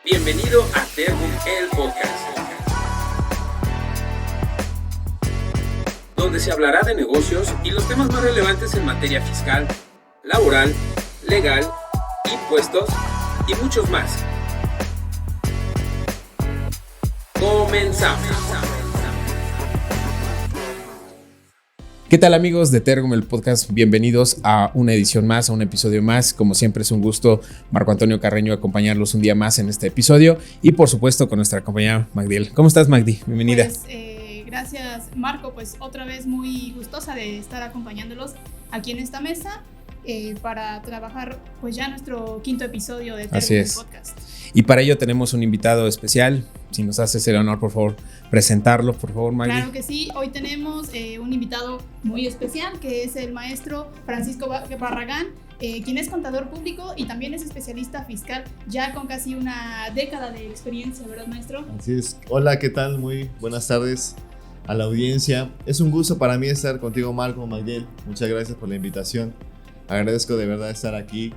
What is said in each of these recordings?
Bienvenido a Tergum, el podcast, donde se hablará de negocios y los temas más relevantes en materia fiscal, laboral, legal, impuestos y muchos más. Comenzamos. ¿Qué tal, amigos de Tergum, el podcast? Bienvenidos a una edición más, a un episodio más. Como siempre es un gusto, Marco Antonio Carreño, acompañarlos un día más en este episodio y por supuesto con nuestra compañera Magdiel. ¿Cómo estás, Magdi? Bienvenida. Gracias, Marco, pues otra vez muy gustosa de estar acompañándolos aquí en esta mesa para trabajar pues ya nuestro quinto episodio de Tergum Podcast. Y para ello tenemos un invitado especial. Si nos haces el honor, por favor, presentarlo, por favor, Magdi. Claro que sí, hoy tenemos un invitado muy especial que es el maestro Francisco Barragán, quien es contador público y también es especialista fiscal, ya con casi una década de experiencia, ¿verdad, maestro? Así es. Hola, ¿qué tal? Muy buenas tardes a la audiencia. Es un gusto para mí estar contigo, Marco, Magdiel. Muchas gracias por la invitación. Agradezco de verdad estar aquí.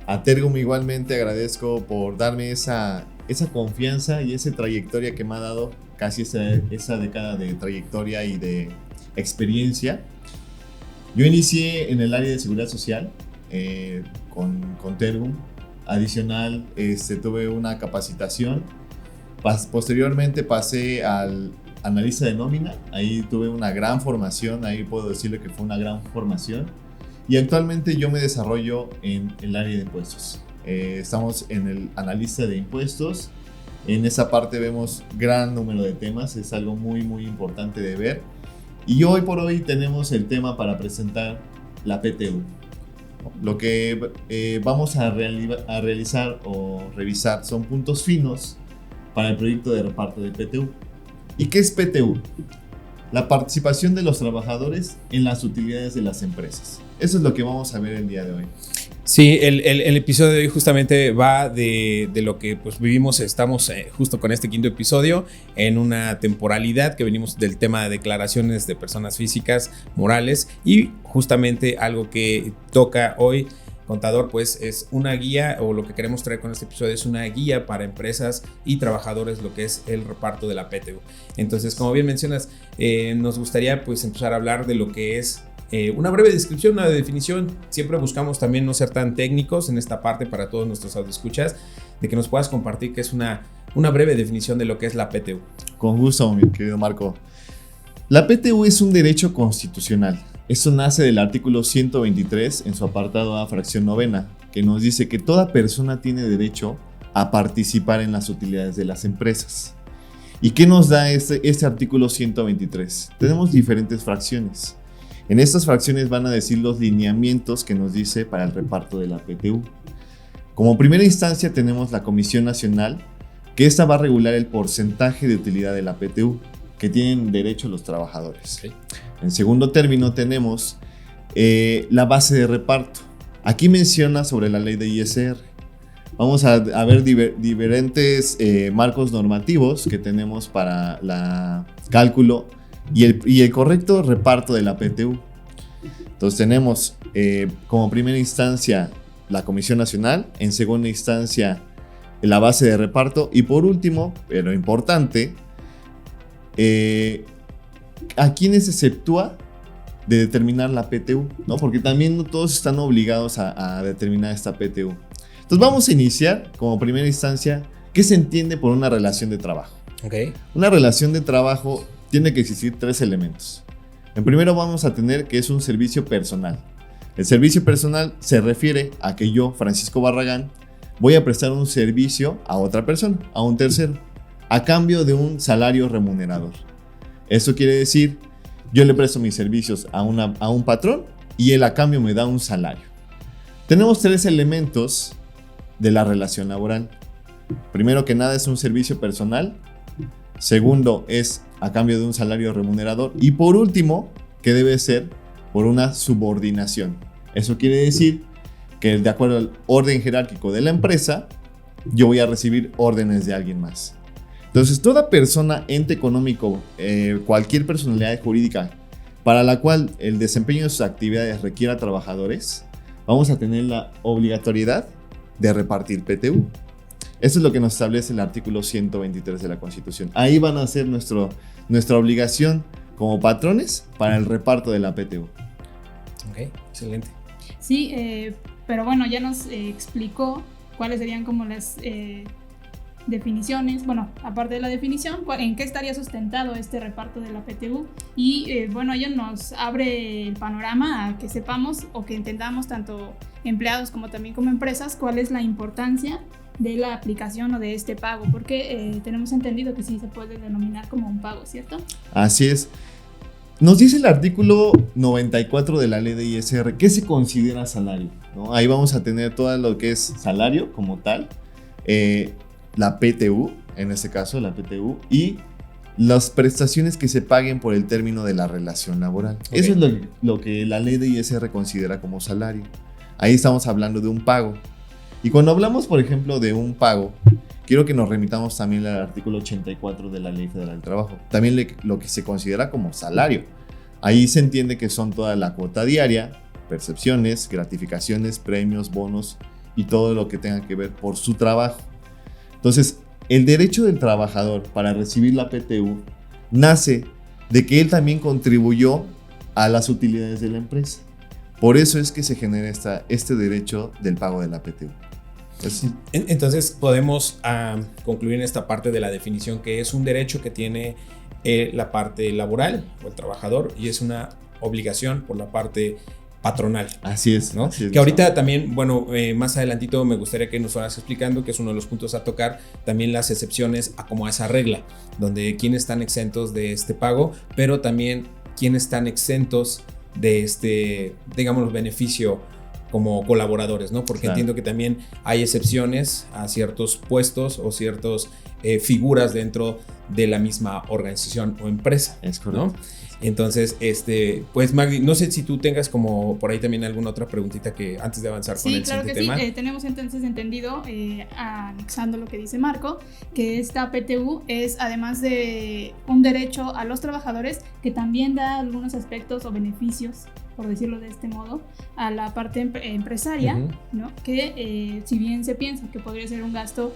A Tergum igualmente agradezco por darme esa confianza y esa trayectoria que me ha dado, casi esa década de trayectoria y de experiencia. Yo inicié en el área de seguridad social con Tergum. Adicional, tuve una capacitación. Posteriormente pasé al analista de nómina. Ahí tuve una gran formación, ahí puedo decirle que fue una gran formación. Y actualmente yo me desarrollo en el área de impuestos. Estamos en el analista de impuestos. En esa parte vemos gran número de temas, es algo muy muy importante de ver. Y hoy por hoy tenemos el tema para presentar la PTU. Lo que vamos a realizar o revisar son puntos finos para el proyecto de reparto de PTU. ¿Y qué es PTU? La participación de los trabajadores en las utilidades de las empresas. Eso es lo que vamos a ver el día de hoy. Sí, el episodio de hoy justamente va de lo que pues vivimos. Estamos justo con este quinto episodio en una temporalidad que venimos del tema de declaraciones de personas físicas, morales, y justamente algo que toca hoy, contador, pues es una guía, o lo que queremos traer con este episodio es una guía para empresas y trabajadores, lo que es el reparto de la PTU. Entonces, como bien mencionas, nos gustaría pues empezar a hablar de lo que es una breve descripción, una definición. Siempre buscamos también no ser tan técnicos en esta parte para todos nuestros audioescuchas, de que nos puedas compartir que es una breve definición de lo que es la PTU. Con gusto, mi querido Marco. La PTU es un derecho constitucional. Esto nace del artículo 123 en su apartado A, fracción novena, que nos dice que toda persona tiene derecho a participar en las utilidades de las empresas. ¿Y qué nos da este artículo 123? Tenemos diferentes fracciones. En estas fracciones van a decir los lineamientos que nos dice para el reparto de la PTU. Como primera instancia tenemos la Comisión Nacional, que esta va a regular el porcentaje de utilidad de la PTU que tienen derecho los trabajadores. Okay. En segundo término tenemos la base de reparto. Aquí menciona sobre la ley de ISR. Vamos a ver diferentes marcos normativos que tenemos para el cálculo y el correcto reparto de la PTU. Entonces tenemos como primera instancia la Comisión Nacional, en segunda instancia la base de reparto y por último, pero importante, ¿a quiénes se exceptúa de determinar la PTU? ¿No? Porque también no todos están obligados a determinar esta PTU. Entonces vamos a iniciar como primera instancia, ¿qué se entiende por una relación de trabajo? Okay. Una relación de trabajo tiene que existir tres elementos. En primero vamos a tener que es un servicio personal. El servicio personal se refiere a que yo, Francisco Barragán, voy a prestar un servicio a otra persona, a un tercero, a cambio de un salario remunerador. Eso quiere decir, yo le presto mis servicios a un patrón y él a cambio me da un salario. Tenemos tres elementos de la relación laboral. Primero que nada es un servicio personal. Segundo es a cambio de un salario remunerador. Y por último, que debe ser por una subordinación. Eso quiere decir que de acuerdo al orden jerárquico de la empresa, yo voy a recibir órdenes de alguien más. Entonces, toda persona, ente económico, cualquier personalidad jurídica para la cual el desempeño de sus actividades requiera trabajadores, vamos a tener la obligatoriedad de repartir PTU. Eso es lo que nos establece el artículo 123 de la Constitución. Ahí van a ser nuestra obligación como patrones para el reparto de la PTU. Ok, excelente. Sí, pero bueno, ya nos explicó cuáles serían como las definiciones, bueno, aparte de la definición, en qué estaría sustentado este reparto de la PTU y bueno, ello nos abre el panorama a que sepamos o que entendamos tanto empleados como también como empresas cuál es la importancia de la aplicación o de este pago, porque tenemos entendido que sí se puede denominar como un pago, ¿cierto? Así es. Nos dice el artículo 94 de la ley de ISR qué se considera salario, ¿no? Ahí vamos a tener todo lo que es salario como tal, la PTU, en este caso la PTU, y las prestaciones que se paguen por el término de la relación laboral. Okay. Eso es lo que la ley de ISR considera como salario. Ahí estamos hablando de un pago. Y cuando hablamos, por ejemplo, de un pago, quiero que nos remitamos también al artículo 84 de la Ley Federal del Trabajo. También lo que se considera como salario. Ahí se entiende que son toda la cuota diaria, percepciones, gratificaciones, premios, bonos y todo lo que tenga que ver por su trabajo. Entonces, el derecho del trabajador para recibir la PTU nace de que él también contribuyó a las utilidades de la empresa. Por eso es que se genera este derecho del pago de la PTU. Entonces podemos concluir en esta parte de la definición que es un derecho que tiene la parte laboral o el trabajador y es una obligación por la parte patronal. Así es, ¿no? Así es, que ahorita también, bueno, más adelantito me gustaría que nos fueras explicando, que es uno de los puntos a tocar, también las excepciones a como a esa regla, donde quiénes están exentos de este pago, pero también quiénes están exentos de este, digamos, beneficio como colaboradores, ¿no? Porque claro, entiendo que también hay excepciones a ciertos puestos o ciertas figuras dentro de la misma organización o empresa. Es correcto. ¿No? Entonces, pues Magdi, no sé si tú tengas como por ahí también alguna otra preguntita que antes de avanzar con el siguiente tema. Sí, tenemos entonces entendido, anexando lo que dice Marco, que esta PTU es además de un derecho a los trabajadores que también da algunos aspectos o beneficios, por decirlo de este modo, a la parte empresaria, ¿no? Que si bien se piensa que podría ser un gasto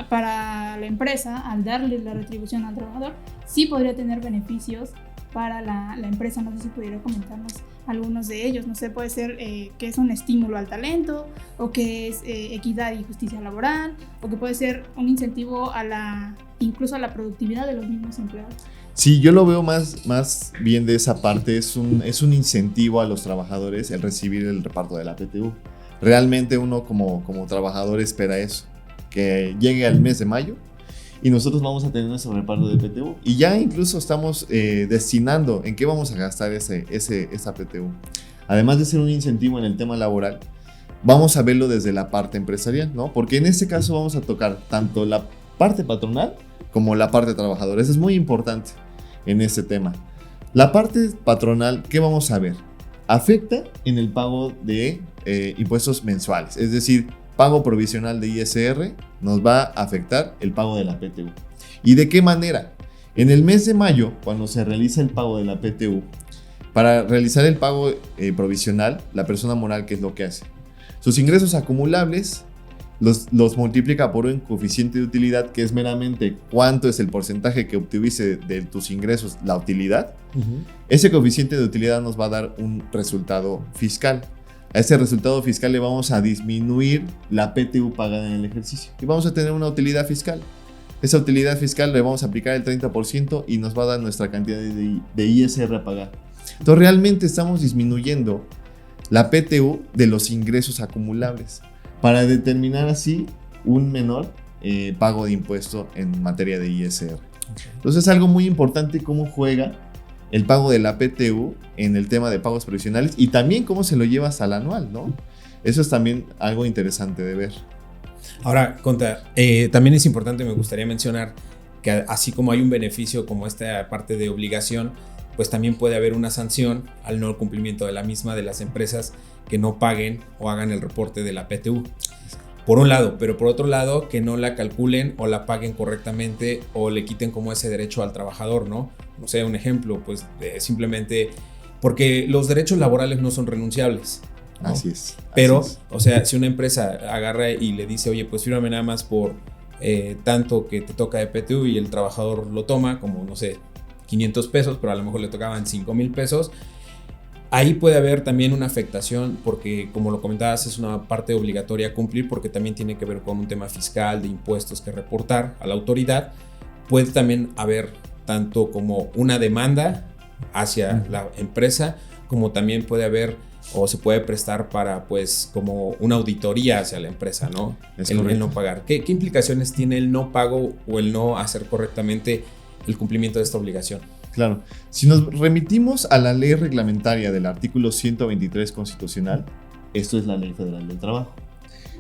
para la empresa al darle la retribución al trabajador, sí podría tener beneficios para la empresa. No sé si pudiera comentarnos algunos de ellos. No sé, puede ser que es un estímulo al talento, o que es equidad y justicia laboral, o que puede ser un incentivo incluso a la productividad de los mismos empleados. Sí, yo lo veo más bien de esa parte. Es un incentivo a los trabajadores el recibir el reparto de la PTU. Realmente uno como trabajador espera eso, que llegue al mes de mayo y nosotros vamos a tener nuestro reparto de PTU. Y ya incluso estamos destinando en qué vamos a gastar esa PTU. Además de ser un incentivo en el tema laboral, vamos a verlo desde la parte empresarial, ¿no? Porque en este caso vamos a tocar tanto la parte patronal como la parte trabajadora. Eso es muy importante en este tema. La parte patronal, ¿qué vamos a ver? Afecta en el pago de impuestos mensuales, es decir, pago provisional de ISR nos va a afectar el pago de la PTU. ¿Y de qué manera? En el mes de mayo, cuando se realiza el pago de la PTU, para realizar el pago provisional, la persona moral, ¿qué es lo que hace? Sus ingresos acumulables los multiplica por un coeficiente de utilidad, que es meramente cuánto es el porcentaje que obtuviste de tus ingresos, la utilidad. Ese coeficiente de utilidad nos va a dar un resultado fiscal. A ese resultado fiscal le vamos a disminuir la PTU pagada en el ejercicio y vamos a tener una utilidad fiscal. Esa utilidad fiscal le vamos a aplicar el 30% y nos va a dar nuestra cantidad de ISR a pagar. Entonces realmente estamos disminuyendo la PTU de los ingresos acumulables para determinar así un menor pago de impuesto en materia de ISR. Entonces es algo muy importante cómo juega el pago de la PTU en el tema de pagos provisionales y también cómo se lo llevas al anual, ¿no? Eso es también algo interesante de ver. Ahora, Conta, también es importante, me gustaría mencionar que así como hay un beneficio como esta parte de obligación, pues también puede haber una sanción al no cumplimiento de la misma de las empresas que no paguen o hagan el reporte de la PTU. Por un lado, pero por otro lado, que no la calculen o la paguen correctamente o le quiten como ese derecho al trabajador, ¿no? No sé, un ejemplo, pues simplemente porque los derechos laborales no son renunciables, ¿no? Así es. Pero, o sea, si una empresa agarra y le dice, oye, pues fírmame nada más por tanto que te toca de PTU y el trabajador lo toma como, no sé, 500 pesos, pero a lo mejor le tocaban 5,000 pesos. Ahí puede haber también una afectación porque, como lo comentabas, es una parte obligatoria a cumplir porque también tiene que ver con un tema fiscal de impuestos que reportar a la autoridad. Puede también haber tanto como una demanda hacia la empresa, como también puede haber o se puede prestar para, pues, como una auditoría hacia la empresa, ¿no? El no pagar. ¿Qué implicaciones tiene el no pago o el no hacer correctamente el cumplimiento de esta obligación? Claro, si nos remitimos a la ley reglamentaria del artículo 123 constitucional, esto es la Ley Federal del Trabajo.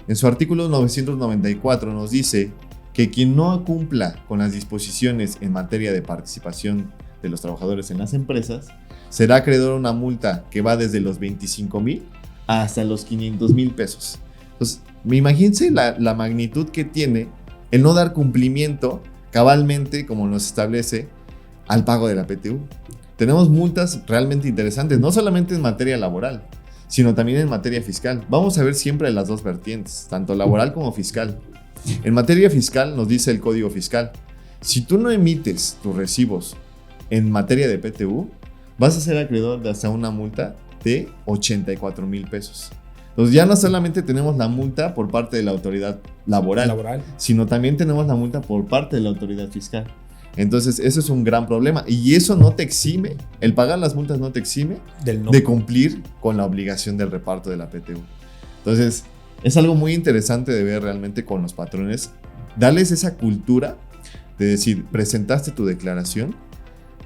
En su artículo 994 nos dice que quien no cumpla con las disposiciones en materia de participación de los trabajadores en las empresas será acreedor a una multa que va desde los 25,000 hasta los 500,000 pesos. Entonces, imagínense la magnitud que tiene el no dar cumplimiento cabalmente, como nos establece, al pago de la PTU. Tenemos multas realmente interesantes, no solamente en materia laboral, sino también en materia fiscal. Vamos a ver siempre las dos vertientes, tanto laboral como fiscal. En materia fiscal nos dice el Código Fiscal, si tú no emites tus recibos en materia de PTU, vas a ser acreedor de hasta una multa de 84,000 pesos. Entonces ya no solamente tenemos la multa por parte de la autoridad laboral, sino también tenemos la multa por parte de la autoridad fiscal. Entonces eso es un gran problema y eso no te exime, el pagar las multas no te exime de cumplir con la obligación del reparto de la PTU. Entonces es algo muy interesante de ver realmente con los patrones, darles esa cultura de decir, presentaste tu declaración,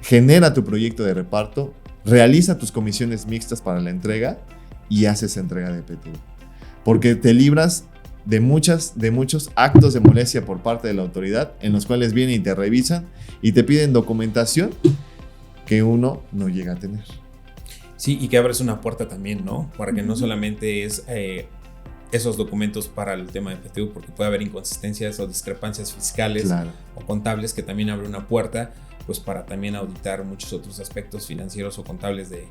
genera tu proyecto de reparto, realiza tus comisiones mixtas para la entrega y haces entrega de PTU. Porque te libras de muchos actos de molestia por parte de la autoridad en los cuales vienen y te revisan y te piden documentación que uno no llega a tener. Sí, y que abres una puerta también, ¿no? Para que no solamente es esos documentos para el tema de PTU, porque puede haber inconsistencias o discrepancias fiscales o contables, que también abre una puerta pues para también auditar muchos otros aspectos financieros o contables de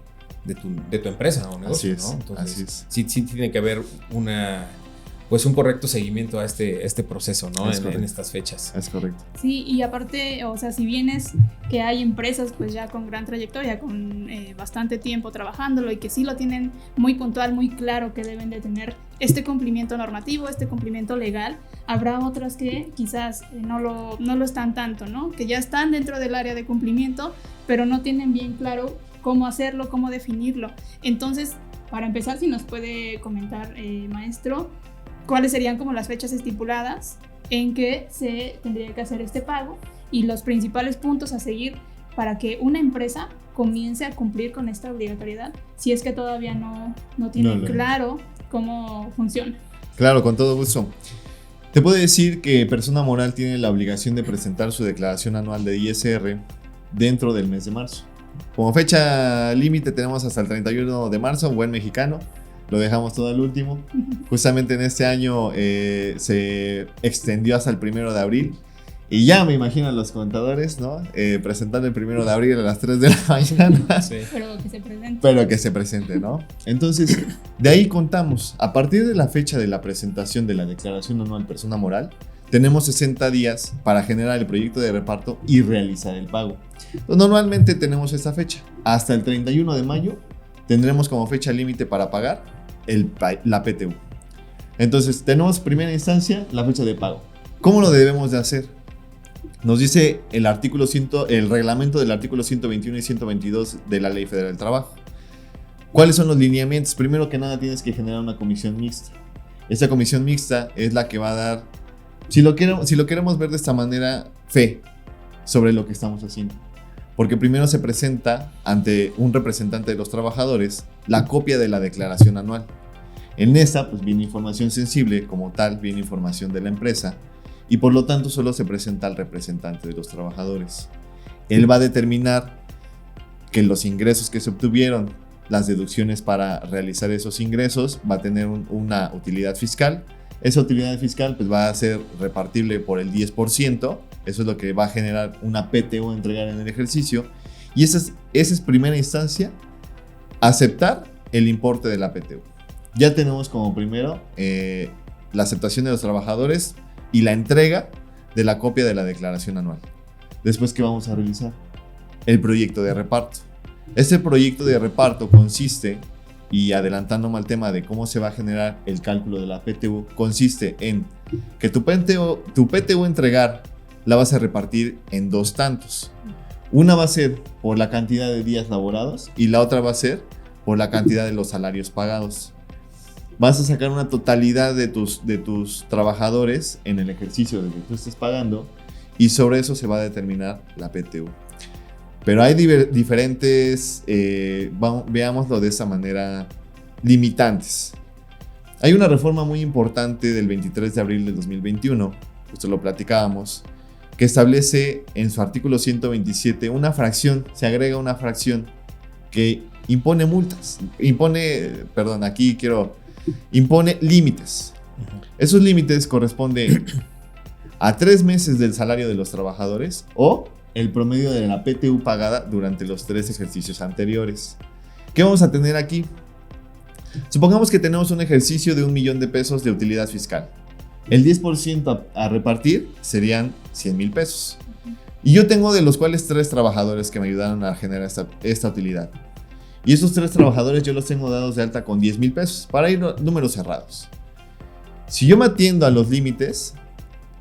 tu empresa o negocio, ¿no? Entonces, sí tiene que haber un correcto seguimiento a este proceso, ¿no? En estas fechas. Es correcto. Sí, y aparte, o sea, si bien es que hay empresas pues ya con gran trayectoria, con bastante tiempo trabajándolo y que sí lo tienen muy puntual, muy claro que deben de tener este cumplimiento normativo, este cumplimiento legal, habrá otras que quizás no lo están tanto, ¿no? Que ya están dentro del área de cumplimiento, pero no tienen bien claro cómo hacerlo, cómo definirlo. Entonces, para empezar, si nos puede comentar, maestro, cuáles serían como las fechas estipuladas en que se tendría que hacer este pago y los principales puntos a seguir para que una empresa comience a cumplir con esta obligatoriedad, si es que todavía no tiene claro cómo funciona. Claro, con todo gusto. Te puedo decir que persona moral tiene la obligación de presentar su declaración anual de ISR dentro del mes de marzo. Como fecha límite tenemos hasta el 31 de marzo, buen mexicano. Lo dejamos todo al último. Justamente en este año se extendió hasta el 1 de abril. Y ya me imagino a los contadores, ¿no? Presentando el 1 de abril a las 3 de la mañana. Sí. Pero que se presente, ¿no? Entonces, de ahí contamos. A partir de la fecha de la presentación de la declaración anual persona moral, tenemos 60 días para generar el proyecto de reparto y realizar el pago. Entonces, normalmente tenemos esta fecha. Hasta el 31 de mayo tendremos como fecha límite para pagar la PTU. Entonces, tenemos primera instancia la fecha de pago. ¿Cómo lo debemos de hacer? Nos dice el reglamento del artículo 121 y 122 de la Ley Federal del Trabajo. ¿Cuáles son los lineamientos? Primero que nada tienes que generar una comisión mixta. Esta comisión mixta es la que va a dar, si lo queremos ver de esta manera, fe sobre lo que estamos haciendo. Porque primero se presenta ante un representante de los trabajadores la copia de la declaración anual. En esta pues viene información sensible, como tal viene información de la empresa, y por lo tanto solo se presenta al representante de los trabajadores. Él va a determinar que los ingresos que se obtuvieron, las deducciones para realizar esos ingresos, va a tener una utilidad fiscal. Esa utilidad fiscal pues va a ser repartible por el 10%, eso es lo que va a generar una PTU a entregar en el ejercicio, y esa es primera instancia, aceptar el importe de la PTU. Ya tenemos como primero la aceptación de los trabajadores y la entrega de la copia de la declaración anual. Después, ¿qué vamos a realizar? El proyecto de reparto. Este proyecto de reparto consiste, y adelantándome al tema de cómo se va a generar el cálculo de la PTU, consiste en que tu PTU entregar la vas a repartir en 2 tantos. Una va a ser por la cantidad de días laborados y la otra va a ser por la cantidad de los salarios pagados. Vas a sacar una totalidad de tus trabajadores en el ejercicio de que tú estés pagando y sobre eso se va a determinar la PTU. Pero hay diferentes, veámoslo de esa manera, limitantes. Hay una reforma muy importante del 23 de abril del 2021, justo lo platicábamos, que establece en su artículo 127 una fracción, se agrega una fracción que impone multas, impone límites. Esos límites corresponden a 3 meses del salario de los trabajadores o el promedio de la PTU pagada durante los 3 ejercicios anteriores. ¿Qué vamos a tener aquí? Supongamos que tenemos un ejercicio de 1 millón de pesos de utilidad fiscal. El 10% a repartir serían 100 mil pesos. Y yo tengo de los cuales 3 trabajadores que me ayudaron a generar esta utilidad. Y esos 3 trabajadores yo los tengo dados de alta con 10 mil pesos para ir números cerrados. Si yo me atiendo a los límites,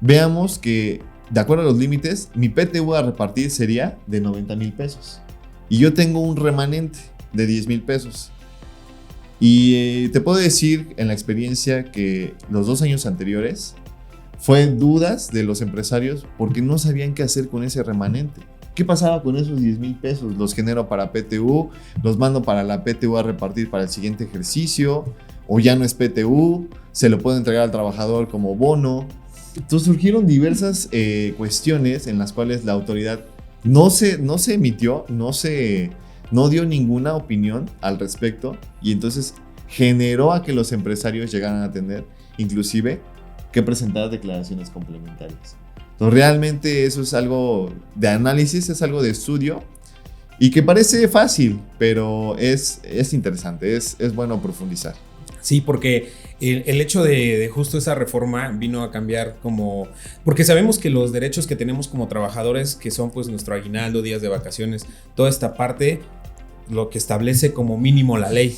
veamos que de acuerdo a los límites, mi PTU a repartir sería de 90 mil pesos. Y yo tengo un remanente de 10 mil pesos. Y te puedo decir en la experiencia que los 2 años anteriores fue dudas de los empresarios porque no sabían qué hacer con ese remanente. ¿Qué pasaba con esos 10 mil pesos? ¿Los genero para PTU? ¿Los mando para la PTU a repartir para el siguiente ejercicio? ¿O ya no es PTU? ¿Se lo puedo entregar al trabajador como bono? Entonces surgieron diversas cuestiones en las cuales la autoridad no se emitió, no dio ninguna opinión al respecto y entonces generó a que los empresarios llegaran a tener inclusive que presentar declaraciones complementarias. Entonces realmente eso es algo de análisis, es algo de estudio y que parece fácil, pero es interesante, es bueno profundizar. Sí, porque el hecho de justo esa reforma vino a cambiar como... Porque sabemos que los derechos que tenemos como trabajadores, que son pues nuestro aguinaldo, días de vacaciones, toda esta parte, lo que establece como mínimo la ley.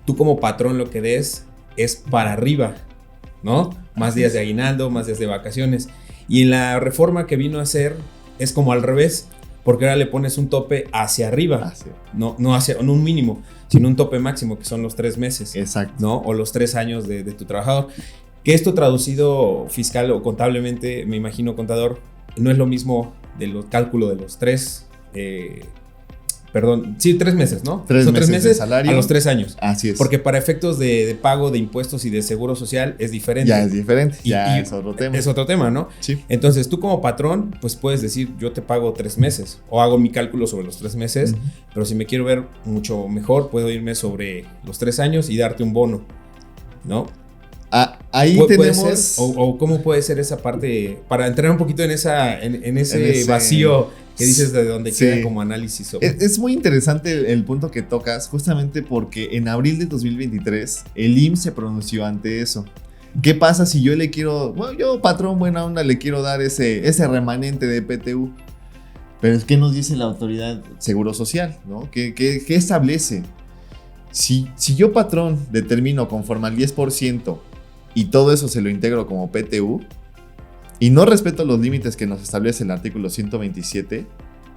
Tú como patrón lo que des es para arriba, ¿no? Más días de aguinaldo, más días de vacaciones. Y en la reforma que vino a hacer es como al revés, porque ahora le pones un tope hacia arriba, no un mínimo, sino un tope máximo, que son los 3 meses. Exacto. ¿No? O los 3 años de tu trabajador. Que esto traducido fiscal o contablemente, me imagino, contador, no es lo mismo del cálculo de los 3 meses, ¿no? 3 meses de salario a los 3 años. Así es. Porque para efectos de pago de impuestos y de seguro social es diferente. Ya es diferente, y es otro tema. Es otro tema, ¿no? Sí. Entonces tú como patrón, pues puedes decir, yo te pago 3 meses o hago mi cálculo sobre los 3 meses, pero si me quiero ver mucho mejor, puedo irme sobre los 3 años y darte un bono, ¿no? Ahí tenemos... O cómo puede ser esa parte, para entrar un poquito en ese vacío que dices de donde queda como análisis sobre. Es muy interesante el punto que tocas, justamente porque en abril de 2023 el IMSS se pronunció ante eso. ¿Qué pasa si yo le quiero, yo patrón buena onda le quiero dar ese remanente de PTU? Pero es que nos dice la autoridad Seguro Social, ¿no? ¿Qué establece? Si yo patrón determino conforme al 10% y todo eso se lo integro como PTU y no respeto los límites que nos establece el artículo 127,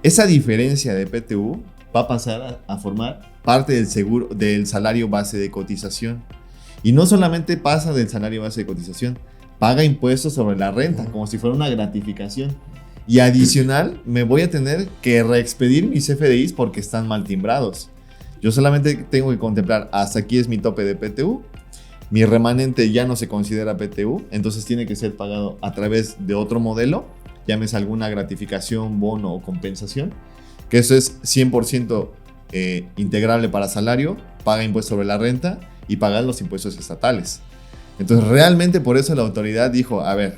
esa diferencia de PTU va a pasar a formar parte del salario base de cotización. Y no solamente pasa del salario base de cotización, paga impuestos sobre la renta, como si fuera una gratificación. Y adicional, me voy a tener que reexpedir mis CFDIs porque están mal timbrados. Yo solamente tengo que contemplar, hasta aquí es mi tope de PTU, mi remanente ya no se considera PTU, entonces tiene que ser pagado a través de otro modelo, llámese alguna gratificación, bono o compensación, que eso es 100% integrable para salario, paga impuestos sobre la renta y paga los impuestos estatales. Entonces realmente por eso la autoridad dijo, a ver,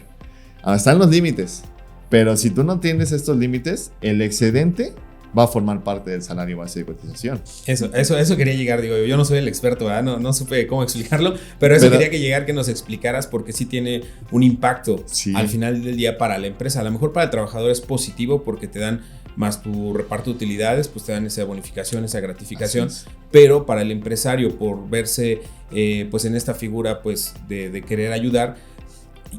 están los límites, pero si tú no tienes estos límites, el excedente va a formar parte del salario base de cotización. Eso quería llegar, digo, yo no soy el experto, ¿verdad? No supe cómo explicarlo, pero quería que nos explicaras porque sí tiene un impacto al final del día para la empresa. A lo mejor para el trabajador es positivo porque te dan más tu reparto de utilidades, pues te dan esa bonificación, esa gratificación, pero para el empresario por verse pues en esta figura pues de querer ayudar,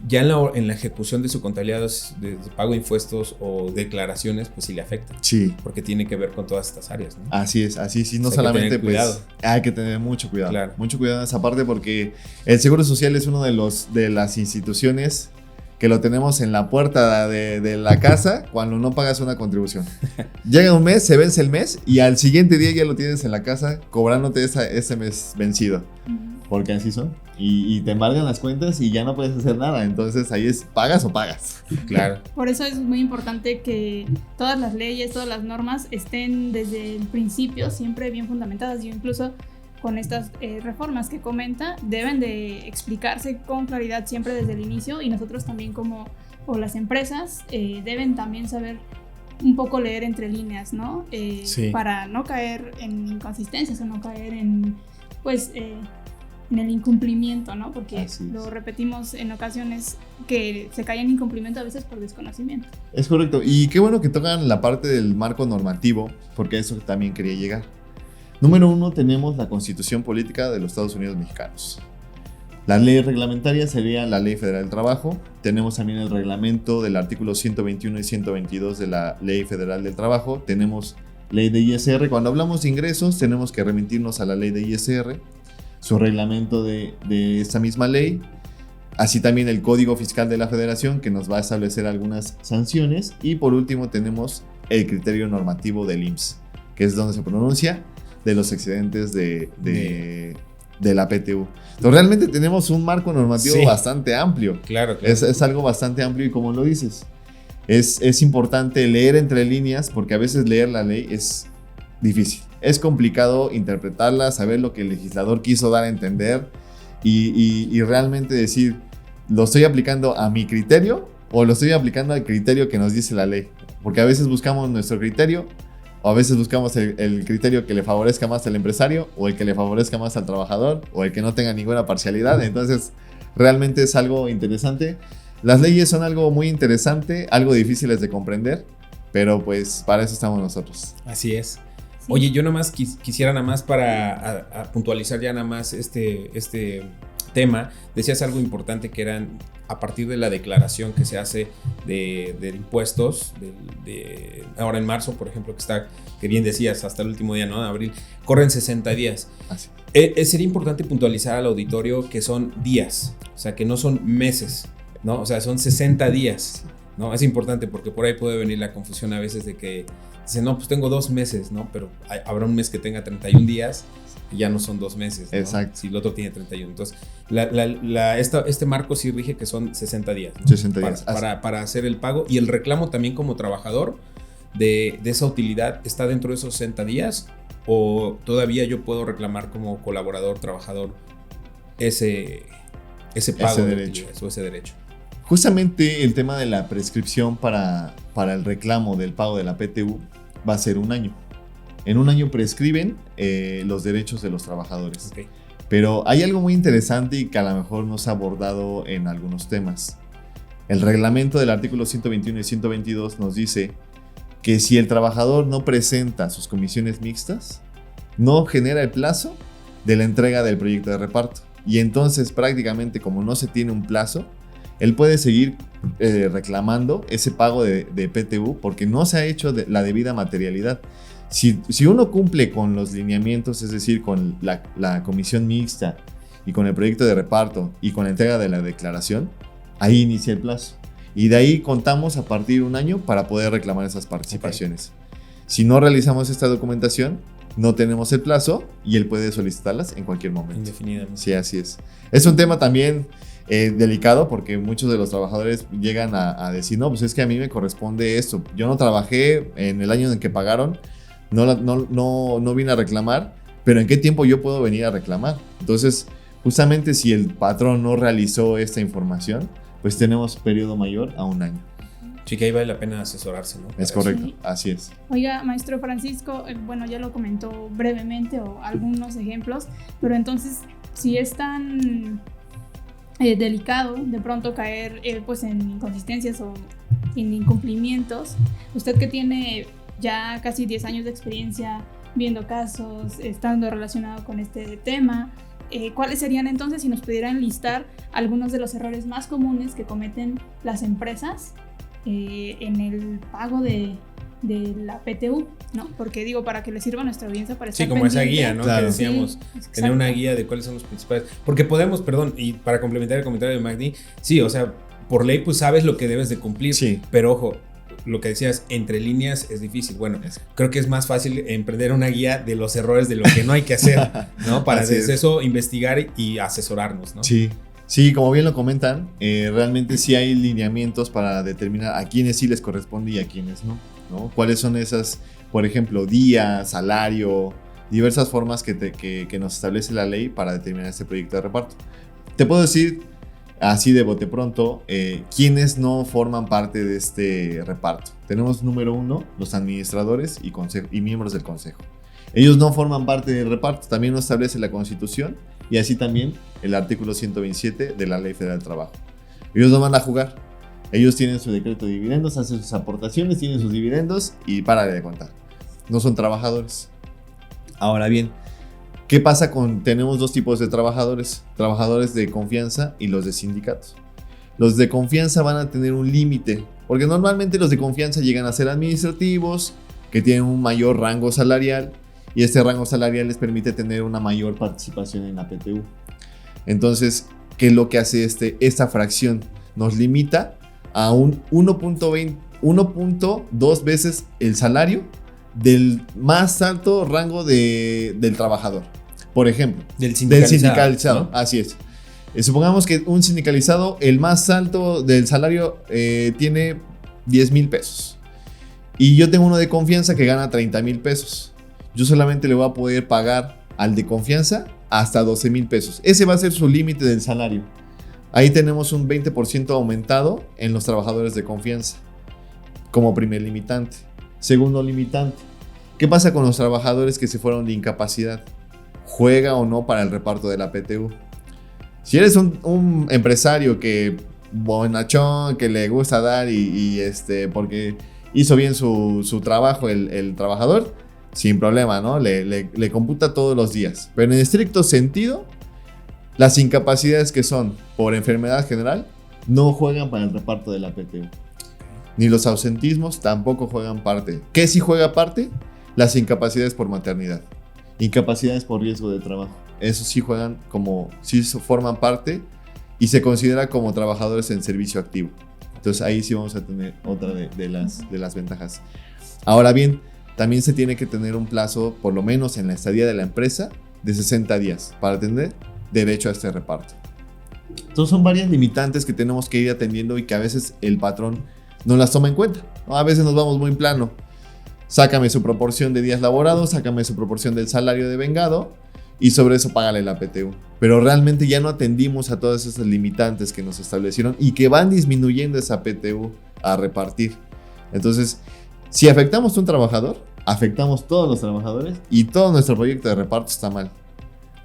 ya en la ejecución de su contabilidad de pago de impuestos o declaraciones, pues sí le afecta. Sí. Porque tiene que ver con todas estas áreas, ¿no? Así es, no solamente pues hay que tener mucho cuidado. Claro. Mucho cuidado en esa parte porque el Seguro Social es uno de las instituciones que lo tenemos en la puerta de la casa cuando no pagas una contribución. Llega un mes, se vence el mes y al siguiente día ya lo tienes en la casa cobrándote ese mes vencido. Porque así son. Y te embargan las cuentas y ya no puedes hacer nada. Entonces ahí es pagas o pagas. Claro. Por eso es muy importante que todas las leyes, todas las normas estén desde el principio siempre bien fundamentadas. Yo incluso con estas reformas que comenta deben de explicarse con claridad siempre desde el inicio, y nosotros también o las empresas deben también saber un poco leer entre líneas, ¿no? Para no caer en inconsistencias o no caer en en el incumplimiento, ¿no? Porque lo repetimos en ocasiones que se cae en incumplimiento a veces por desconocimiento. Es correcto, y qué bueno que tocan la parte del marco normativo, porque a eso también quería llegar. Número 1, tenemos la Constitución Política de los Estados Unidos Mexicanos. La ley reglamentaria sería la Ley Federal del Trabajo. Tenemos también el reglamento del artículo 121 y 122 de la Ley Federal del Trabajo. Tenemos ley de ISR. Cuando hablamos de ingresos, tenemos que remitirnos a la ley de ISR, su reglamento de esta misma ley. Así también el Código Fiscal de la Federación, que nos va a establecer algunas sanciones. Y por último tenemos el criterio normativo del IMSS, que es donde se pronuncia de los excedentes de la PTU. Entonces realmente tenemos un marco normativo bastante amplio. Claro. Es algo bastante amplio y como lo dices, es importante leer entre líneas porque a veces leer la ley es difícil. Es complicado interpretarla, saber lo que el legislador quiso dar a entender y realmente decir, ¿lo estoy aplicando a mi criterio o lo estoy aplicando al criterio que nos dice la ley? Porque a veces buscamos nuestro criterio o a veces buscamos el criterio que le favorezca más al empresario o el que le favorezca más al trabajador o el que no tenga ninguna parcialidad. Entonces, realmente es algo interesante. Las leyes son algo muy interesante, algo difíciles de comprender, pero pues para eso estamos nosotros. Así es. Oye, yo nada más quisiera nada más para a puntualizar ya nada más este tema. Decías algo importante que eran a partir de la declaración que se hace de impuestos ahora en marzo, por ejemplo, que bien decías, hasta el último día, ¿no? De abril, corren 60 días. Así. Sería importante puntualizar al auditorio que son días, o sea, que no son meses, ¿no? O sea, son 60 días, ¿no? Es importante porque por ahí puede venir la confusión a veces de que dicen, no, pues tengo 2 meses, ¿no? Pero habrá un mes que tenga 31 días y ya no son 2 meses, ¿no? Exacto. Si el otro tiene 31. Entonces, este marco sí rige que son 60 días, ¿no? 60 días. Para hacer el pago, y el reclamo también como trabajador de esa utilidad está dentro de esos 60 días, o todavía yo puedo reclamar como colaborador, trabajador ese pago de utilidades o ese derecho. Justamente el tema de la prescripción para el reclamo del pago de la PTU va a ser 1 año. En 1 año prescriben los derechos de los trabajadores. Okay. Pero hay algo muy interesante y que a lo mejor no se ha abordado en algunos temas. El reglamento del artículo 121 y 122 nos dice que si el trabajador no presenta sus comisiones mixtas, no genera el plazo de la entrega del proyecto de reparto. Y entonces prácticamente como no se tiene un plazo, él puede seguir reclamando ese pago de PTU porque no se ha hecho la debida materialidad. Si uno cumple con los lineamientos, es decir, con la comisión mixta y con el proyecto de reparto y con la entrega de la declaración, ahí inicia el plazo. Y de ahí contamos a partir de 1 año para poder reclamar esas participaciones. Okay. Si no realizamos esta documentación, no tenemos el plazo y él puede solicitarlas en cualquier momento. Indefinidamente. Sí, así es. Es un tema también delicado porque muchos de los trabajadores llegan a decir, no, pues es que a mí me corresponde esto. Yo no trabajé en el año en que pagaron, no vine a reclamar, pero ¿en qué tiempo yo puedo venir a reclamar? Entonces, justamente si el patrón no realizó esta información, pues tenemos periodo mayor a 1 año. Sí, que ahí vale la pena asesorarse, ¿no? Es correcto, Sí. así es. Oiga, maestro Francisco, bueno, ya lo comentó brevemente o algunos ejemplos, pero entonces, si es tan delicado de pronto caer pues en inconsistencias o en incumplimientos, usted que tiene ya casi 10 años de experiencia viendo casos, estando relacionado con este tema, ¿cuáles serían entonces, si nos pudieran listar algunos de los errores más comunes que cometen las empresas en el pago de la PTU, ¿no? Porque digo, para que le sirva a nuestra audiencia para estar Sí, como esa pendiente. guía, ¿no? Claro. Que decíamos, Sí, tener exacto. una guía de cuáles son los principales. Porque podemos, perdón, y para complementar el comentario de Magdi, sí, o sea, por ley pues sabes lo que debes de cumplir, Sí. pero ojo, lo que decías, entre líneas es difícil. Bueno, creo que es más fácil emprender una guía de los errores de lo que no hay que hacer, ¿no? Para Así desde es. eso investigar y asesorarnos, ¿no? Sí. Sí, como bien lo comentan, realmente sí hay lineamientos para determinar a quiénes sí les corresponde y a quiénes no, ¿no? ¿Cuáles son esas, por ejemplo, día, salario, diversas formas que nos establece la ley para determinar este proyecto de reparto? Te puedo decir, así de bote pronto, quiénes no forman parte de este reparto. Tenemos número 1, los administradores y miembros del consejo. Ellos no forman parte del reparto, también lo establece la Constitución y así también el artículo 127 de la Ley Federal del Trabajo. Ellos no van a jugar, ellos tienen su decreto de dividendos, hacen sus aportaciones, tienen sus dividendos y para de contar. No son trabajadores. Ahora bien, ¿qué pasa tenemos dos tipos de trabajadores? Trabajadores de confianza y los de sindicatos. Los de confianza van a tener un límite, porque normalmente los de confianza llegan a ser administrativos, que tienen un mayor rango salarial, y este rango salarial les permite tener una mayor participación en la PTU. Entonces, ¿qué es lo que hace esta fracción? Nos limita a un 1.2 veces el salario del más alto rango del trabajador. Por ejemplo, Del del sindicalizado, ¿no? así es. Supongamos que un sindicalizado, el más alto del salario, tiene 10,000 pesos. Y yo tengo uno de confianza que gana 30,000 pesos. Yo solamente le voy a poder pagar al de confianza hasta 12,000 pesos. Ese va a ser su límite del salario. Ahí tenemos un 20% aumentado en los trabajadores de confianza, como primer limitante. Segundo limitante, ¿qué pasa con los trabajadores que se fueron de incapacidad? ¿Juega o no para el reparto de la PTU? Si eres un empresario que bonachón, que le gusta dar porque hizo bien su trabajo el trabajador, sin problema, ¿no? Le computa todos los días. Pero en estricto sentido, las incapacidades que son por enfermedad general no juegan para el reparto de la PTU. Ni los ausentismos tampoco juegan parte. ¿Qué sí juega parte? Las incapacidades por maternidad. Incapacidades por riesgo de trabajo. Eso sí juegan sí forman parte y se considera como trabajadores en servicio activo. Entonces ahí sí vamos a tener otra de las ventajas. Ahora bien, también se tiene que tener un plazo, por lo menos en la estadía de la empresa, de 60 días para tener derecho a este reparto. Entonces son varias limitantes que tenemos que ir atendiendo y que a veces el patrón no las toma en cuenta, ¿no? A veces nos vamos muy plano. Sácame su proporción de días laborados, sácame su proporción del salario devengado y sobre eso págale la PTU. Pero realmente ya no atendimos a todas esas limitantes que nos establecieron y que van disminuyendo esa PTU a repartir. Entonces, si afectamos a un trabajador, afectamos todos los trabajadores y todo nuestro proyecto de reparto está mal.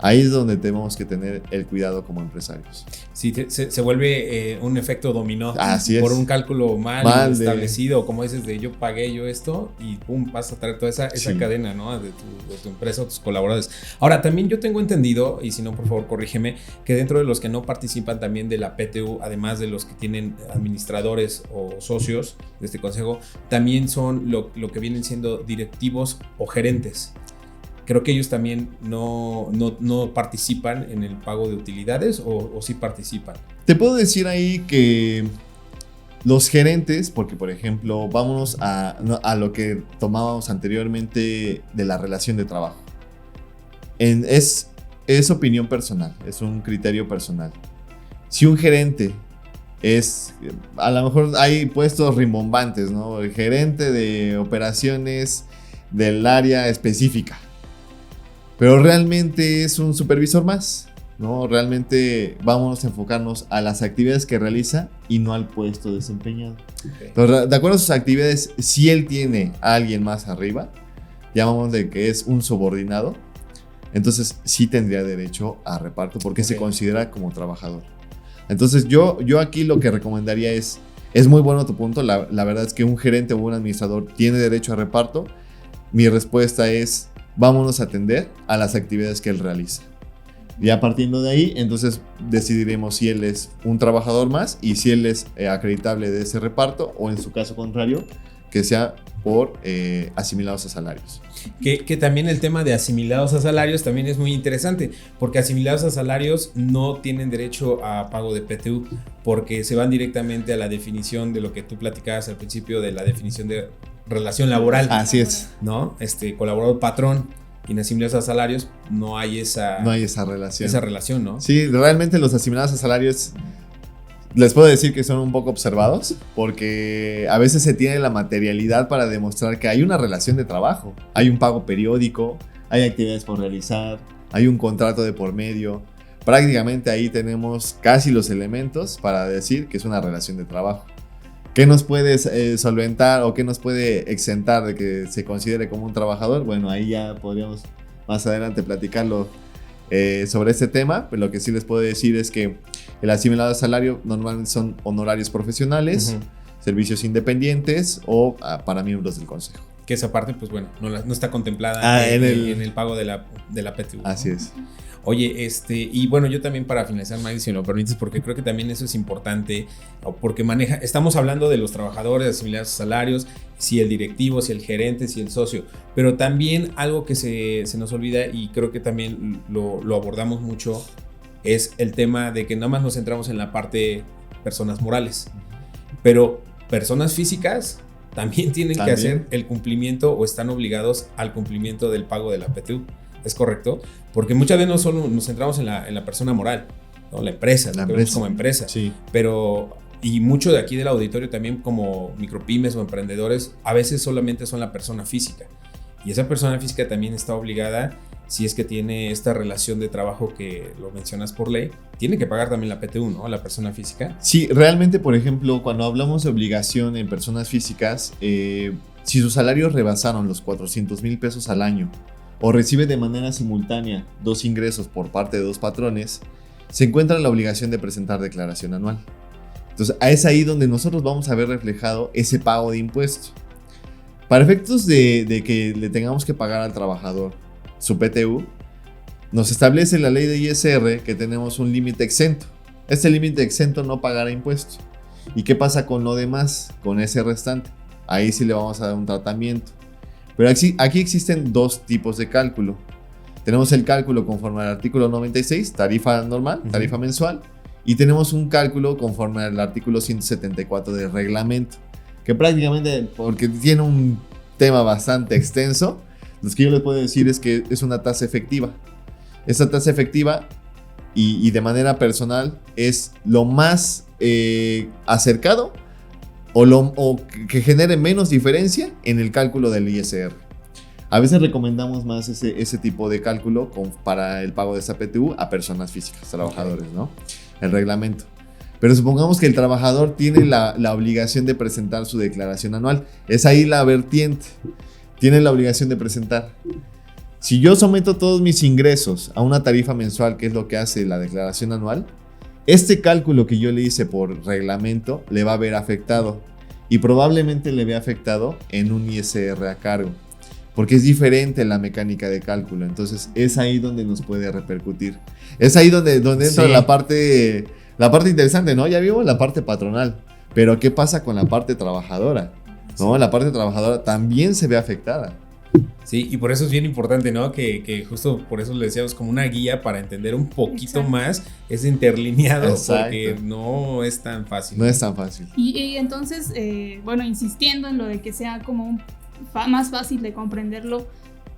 Ahí es donde tenemos que tener el cuidado como empresarios. Sí, se vuelve un efecto dominó. Así es. Por un cálculo mal establecido, como dices, de yo pagué yo esto y pum, vas a traer toda esa Sí. cadena, ¿no? De tu empresa o tus colaboradores. Ahora, también yo tengo entendido, y si no, por favor, corrígeme, que dentro de los que no participan también de la PTU, además de los que tienen administradores o socios de este consejo, también son lo que vienen siendo directivos o gerentes. Creo que ellos también no participan en el pago de utilidades o sí participan. Te puedo decir ahí que los gerentes, porque por ejemplo, vámonos a lo que tomábamos anteriormente de la relación de trabajo. Es opinión personal, es un criterio personal. Si un gerente a lo mejor hay puestos rimbombantes, ¿no? El gerente de operaciones del área específica. Pero realmente es un supervisor más. ¿no? Realmente vamos a enfocarnos a las actividades que realiza y no al puesto desempeñado. Ok. Entonces, de acuerdo a sus actividades, si él tiene a alguien más arriba, llamamos de que es un subordinado, entonces sí tendría derecho a reparto porque se Ok. considera como trabajador. Entonces yo aquí lo que recomendaría es muy bueno tu punto, la verdad es que un gerente o un administrador tiene derecho a reparto. Mi respuesta es, vámonos a atender a las actividades que él realiza. Ya partiendo de ahí, entonces decidiremos si él es un trabajador más y si él es acreditable de ese reparto, o en su caso contrario, que sea por asimilados a salarios. Que también el tema de asimilados a salarios también es muy interesante, porque asimilados a salarios no tienen derecho a pago de PTU, porque se van directamente a la definición de lo que tú platicabas al principio, de la definición de relación laboral, Así es, ¿no? Colaborador patrón, y en asimilados a salarios no hay esa relación, ¿no? Sí, realmente los asimilados a salarios, les puedo decir que son un poco observados, porque a veces se tiene la materialidad para demostrar que hay una relación de trabajo. Hay un pago periódico, hay actividades por realizar, hay un contrato de por medio. Prácticamente ahí tenemos casi los elementos para decir que es una relación de trabajo. ¿Qué nos puede solventar o qué nos puede exentar de que se considere como un trabajador? Bueno, ahí ya podríamos más adelante platicarlo sobre este tema, pero lo que sí les puedo decir es que el asimilado a salario normalmente son honorarios profesionales, servicios independientes o para miembros del consejo. Que esa parte, pues bueno, no está contemplada en el pago de la PTU. Así es. Oye, y bueno, yo también para finalizar, Maggie, si me lo permites, porque creo que también eso es importante, porque estamos hablando de los trabajadores asimilados a salarios, si el directivo, si el gerente, si el socio, pero también algo que se nos olvida y creo que también lo abordamos mucho es el tema de que nada más nos centramos en la parte personas morales, pero personas físicas también tienen que hacer el cumplimiento o están obligados al cumplimiento del pago de la PTU. ¿Es correcto? Porque muchas veces no solo nos centramos en la persona moral, ¿no? La empresa, lo vemos como empresa. Sí. Pero, y mucho de aquí del auditorio también como micropymes o emprendedores, a veces solamente son la persona física. Y esa persona física también está obligada, si es que tiene esta relación de trabajo que lo mencionas por ley, tiene que pagar también la PTU, ¿no? La persona física. Sí, realmente, por ejemplo, cuando hablamos de obligación en personas físicas, si sus salarios rebasaron los 400,000 pesos al año, o recibe de manera simultánea 2 ingresos por parte de 2 patrones, se encuentra la obligación de presentar declaración anual. Entonces, es ahí donde nosotros vamos a ver reflejado ese pago de impuestos. Para efectos de que le tengamos que pagar al trabajador su PTU, nos establece la ley de ISR que tenemos un límite exento. Este límite exento no pagará impuestos. ¿Y qué pasa con lo demás, con ese restante? Ahí sí le vamos a dar un tratamiento. Pero aquí existen 2 tipos de cálculo. Tenemos el cálculo conforme al artículo 96, tarifa normal, tarifa mensual, y tenemos un cálculo conforme al artículo 174 del reglamento, que prácticamente, porque tiene un tema bastante extenso, lo que yo les puedo decir es que es una tasa efectiva. Esta tasa efectiva y de manera personal es lo más acercado o que genere menos diferencia en el cálculo del ISR. A veces recomendamos más ese tipo de cálculo para el pago de esa PTU a personas físicas, trabajadores, ¿no? El reglamento. Pero supongamos que el trabajador tiene la obligación de presentar su declaración anual. Es ahí la vertiente. Tiene la obligación de presentar. Si yo someto todos mis ingresos a una tarifa mensual, que es lo que hace la declaración anual, este cálculo que yo le hice por reglamento le va a ver afectado y probablemente le vea afectado en un ISR a cargo, porque es diferente la mecánica de cálculo. Entonces es ahí donde nos puede repercutir. Es ahí donde entra la parte interesante, ¿no? Ya vimos la parte patronal, pero ¿qué pasa con la parte trabajadora? ¿No? La parte trabajadora también se ve afectada. Sí, y por eso es bien importante, ¿no? Que justo por eso le decíamos como una guía para entender un poquito más ese interlineado, porque no es tan fácil. No es tan fácil. Y entonces, bueno, insistiendo en lo de que sea como más fácil de comprenderlo,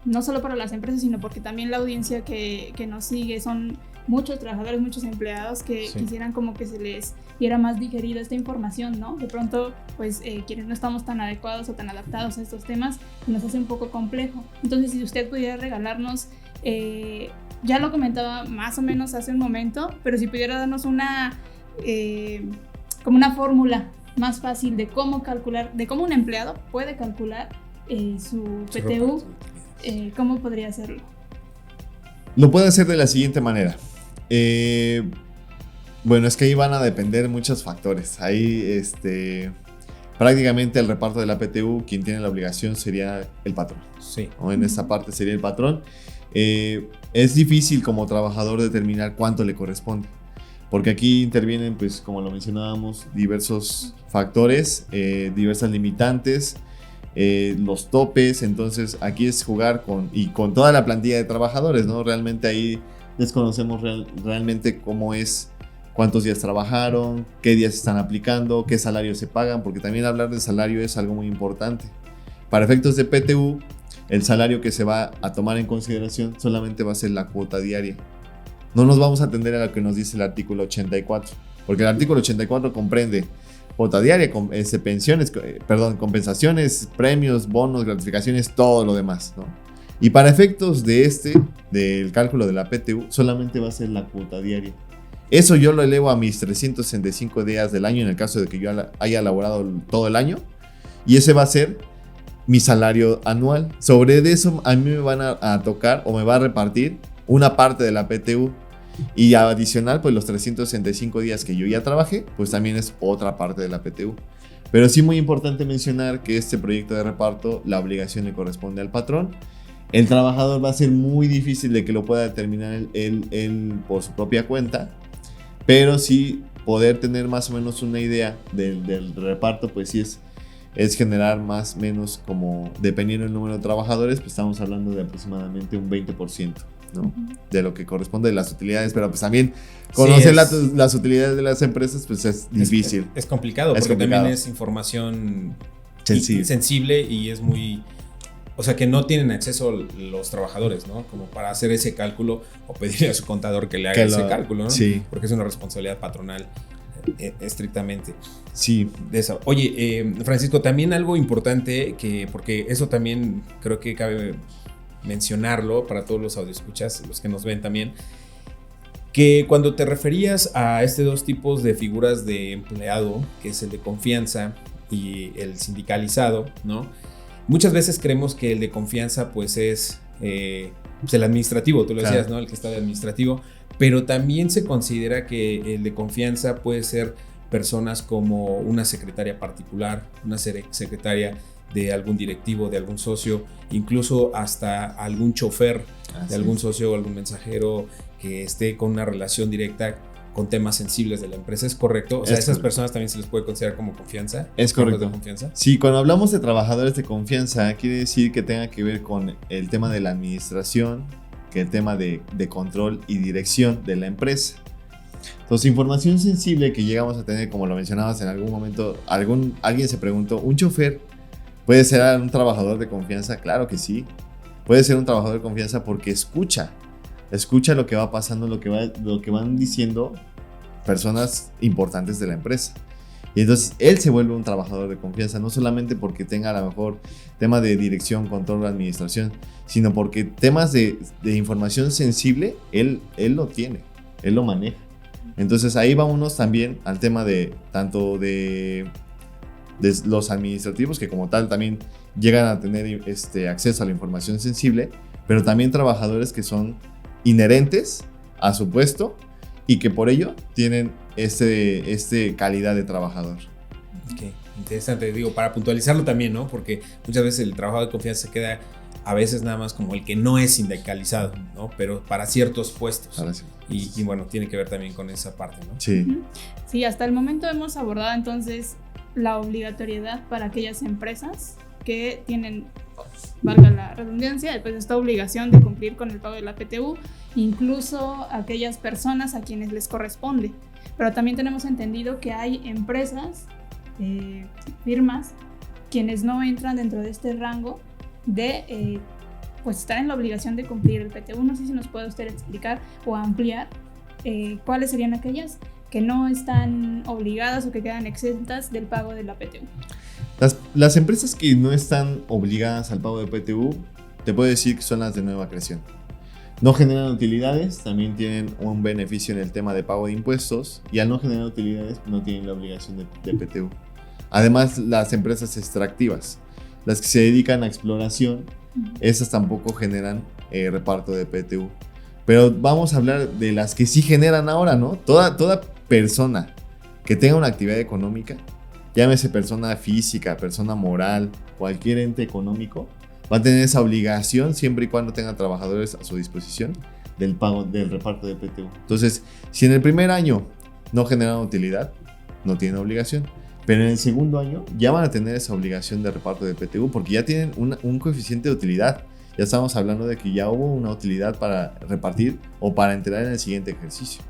no solo para las empresas, sino porque también la audiencia que nos sigue son muchos trabajadores, muchos empleados que quisieran como que se les diera más digerida esta información, ¿no? De pronto, pues quienes no estamos tan adecuados o tan adaptados a estos temas, nos hace un poco complejo. Entonces, si usted pudiera regalarnos ya lo comentaba más o menos hace un momento, pero si pudiera darnos como una fórmula más fácil de cómo calcular, de cómo un empleado puede calcular su PTU, ¿cómo podría hacerlo? Lo puede hacer de la siguiente manera. Bueno, es que ahí van a depender muchos factores. Ahí, prácticamente el reparto de la PTU, quien tiene la obligación sería el patrón. Sí. O en esta parte sería el patrón. Es difícil como trabajador determinar cuánto le corresponde. Porque aquí intervienen, pues, como lo mencionábamos, diversos factores, diversas limitantes, los topes. Entonces, aquí es jugar con toda la plantilla de trabajadores, ¿no? Realmente ahí desconocemos realmente cómo es, cuántos días trabajaron, qué días están aplicando, qué salarios se pagan, porque también hablar de salario es algo muy importante. Para efectos de PTU, el salario que se va a tomar en consideración solamente va a ser la cuota diaria. No nos vamos a atender a lo que nos dice el artículo 84, porque el artículo 84 comprende cuota diaria, pensiones, compensaciones, premios, bonos, gratificaciones, todo lo demás, ¿no? Y para efectos del cálculo de la PTU, solamente va a ser la cuota diaria. Eso yo lo elevo a mis 365 días del año, en el caso de que yo haya laborado todo el año, y ese va a ser mi salario anual. Sobre eso a mí me van a tocar o me va a repartir una parte de la PTU, y adicional, pues los 365 días que yo ya trabajé, pues también es otra parte de la PTU. Pero sí, muy importante mencionar que este proyecto de reparto, la obligación le corresponde al patrón. El trabajador va a ser muy difícil de que lo pueda determinar él por su propia cuenta, pero sí poder tener más o menos una idea del reparto, pues sí es generar más o menos, como dependiendo del número de trabajadores, pues estamos hablando de aproximadamente un 20%, ¿no? De lo que corresponde de las utilidades, pero pues también conocer las utilidades de las empresas, pues es difícil. Es complicado, porque también es información sensible y es muy... O sea, que no tienen acceso los trabajadores, ¿no? Como para hacer ese cálculo o pedirle a su contador que le haga ese cálculo, ¿no? Sí. Porque es una responsabilidad patronal estrictamente. Sí. De eso. Oye, Francisco, también algo importante, porque eso también creo que cabe mencionarlo para todos los audioescuchas, los que nos ven también, que cuando te referías a dos tipos de figuras de empleado, que es el de confianza y el sindicalizado, ¿no? Muchas veces creemos que el de confianza pues es pues el administrativo, tú lo decías, ¿no? El que está de administrativo, pero también se considera que el de confianza puede ser personas como una secretaria particular, una secretaria de algún directivo, de algún socio, incluso hasta algún chofer de algún socio o algún mensajero que esté con una relación directa con temas sensibles de la empresa. ¿Es correcto? O sea, esas personas también se les puede considerar como confianza. Es correcto. ¿De confianza? Sí, cuando hablamos de trabajadores de confianza, quiere decir que tenga que ver con el tema de la administración, que el tema de control y dirección de la empresa. Entonces, información sensible que llegamos a tener, como lo mencionabas en algún momento, alguien se preguntó, ¿un chofer puede ser un trabajador de confianza? Claro que sí. Puede ser un trabajador de confianza porque escucha lo que va pasando, lo que van diciendo personas importantes de la empresa. Y entonces él se vuelve un trabajador de confianza, no solamente porque tenga a lo mejor tema de dirección, control, administración, sino porque temas de información sensible, él lo tiene, él lo maneja. Entonces ahí vámonos también al tema de tanto de los administrativos, que como tal también llegan a tener acceso a la información sensible, pero también trabajadores que son inherentes a su puesto y que por ello tienen calidad de trabajador. Ok, interesante, digo, para puntualizarlo también, ¿no? Porque muchas veces el trabajador de confianza se queda a veces nada más como el que no es sindicalizado, ¿no? Pero para ciertos puestos. Y bueno, tiene que ver también con esa parte, ¿no? Sí. Sí, hasta el momento hemos abordado entonces la obligatoriedad para aquellas empresas que tienen, valga la redundancia, pues esta obligación de cumplir con el pago de la PTU, incluso aquellas personas a quienes les corresponde. Pero también tenemos entendido que hay empresas, firmas, quienes no entran dentro de este rango de pues estar en la obligación de cumplir el PTU. No sé si nos puede usted explicar o ampliar cuáles serían aquellas que no están obligadas o que quedan exentas del pago de la PTU. Las empresas que no están obligadas al pago de PTU, te puedo decir que son las de nueva creación. No generan utilidades, también tienen un beneficio en el tema de pago de impuestos, y al no generar utilidades no tienen la obligación de PTU. Además, las empresas extractivas, las que se dedican a exploración, esas tampoco generan reparto de PTU. Pero vamos a hablar de las que sí generan ahora, ¿no? Toda persona que tenga una actividad económica, llámese persona física, persona moral, cualquier ente económico, va a tener esa obligación siempre y cuando tenga trabajadores a su disposición del pago del reparto de PTU. Entonces, si en el primer año no generan utilidad, no tienen obligación. Pero en el segundo año ya van a tener esa obligación de reparto de PTU porque ya tienen un coeficiente de utilidad. Ya estamos hablando de que ya hubo una utilidad para repartir o para entrar en el siguiente ejercicio.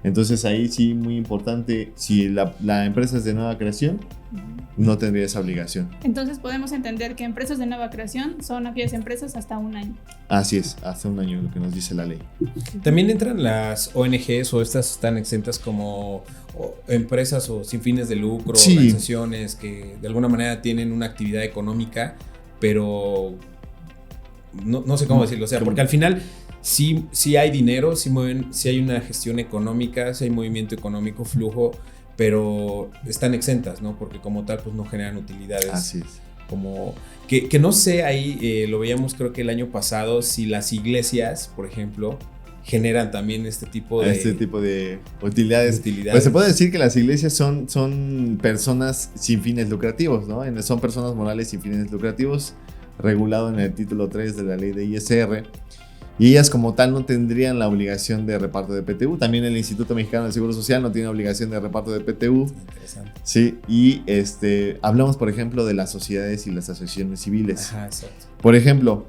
Entonces ahí sí, muy importante, si la empresa es de nueva creación, no tendría esa obligación. Entonces podemos entender que empresas de nueva creación son aquellas empresas hasta un año. Así es, hasta un año, lo que nos dice la ley. También entran las ONGs o estas están exentas como empresas o sin fines de lucro, sí, organizaciones que de alguna manera tienen una actividad económica, pero no sé cómo decirlo, o sea, porque al final sí hay dinero, sí hay una gestión económica, sí hay movimiento económico, flujo, pero están exentas, ¿no? Porque como tal, pues no generan utilidades. Así es. Como que no sé, ahí lo veíamos creo que el año pasado, si las iglesias, por ejemplo, generan también este tipo de utilidades. Pues se puede decir que las iglesias son personas sin fines lucrativos, ¿no? Son personas morales sin fines lucrativos, regulado en el título 3 de la ley de ISR. Y ellas como tal no tendrían la obligación de reparto de PTU. También el Instituto Mexicano del Seguro Social no tiene obligación de reparto de PTU. Interesante. Sí, y hablamos por ejemplo de las sociedades y las asociaciones civiles. Ajá, exacto. Por ejemplo,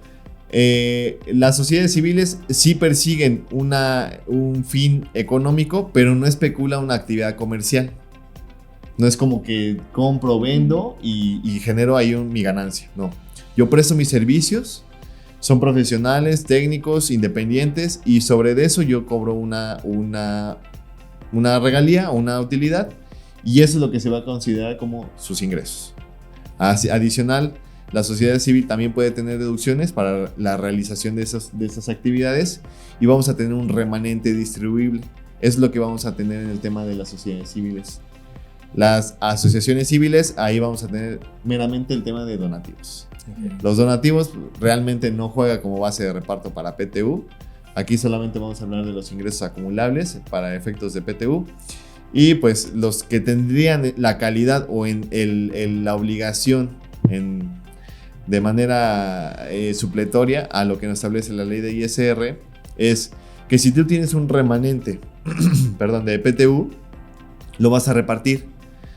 las sociedades civiles sí persiguen un fin económico, pero no especula una actividad comercial. No es como que compro, vendo y genero ahí mi ganancia. No, yo presto mis servicios. Son profesionales, técnicos, independientes y sobre eso yo cobro una regalía o una utilidad y eso es lo que se va a considerar como sus ingresos. Adicional, la sociedad civil también puede tener deducciones para la realización de esas actividades y vamos a tener un remanente distribuible. Es lo que vamos a tener en el tema de las sociedades civiles. Las asociaciones civiles, ahí vamos a tener meramente el tema de donativos. Okay. Los donativos realmente no juega como base de reparto para PTU. Aquí solamente vamos a hablar de los ingresos acumulables para efectos de PTU. Y pues los que tendrían la calidad o la obligación de manera supletoria a lo que nos establece la ley de ISR es que si tú tienes un remanente de PTU, lo vas a repartir.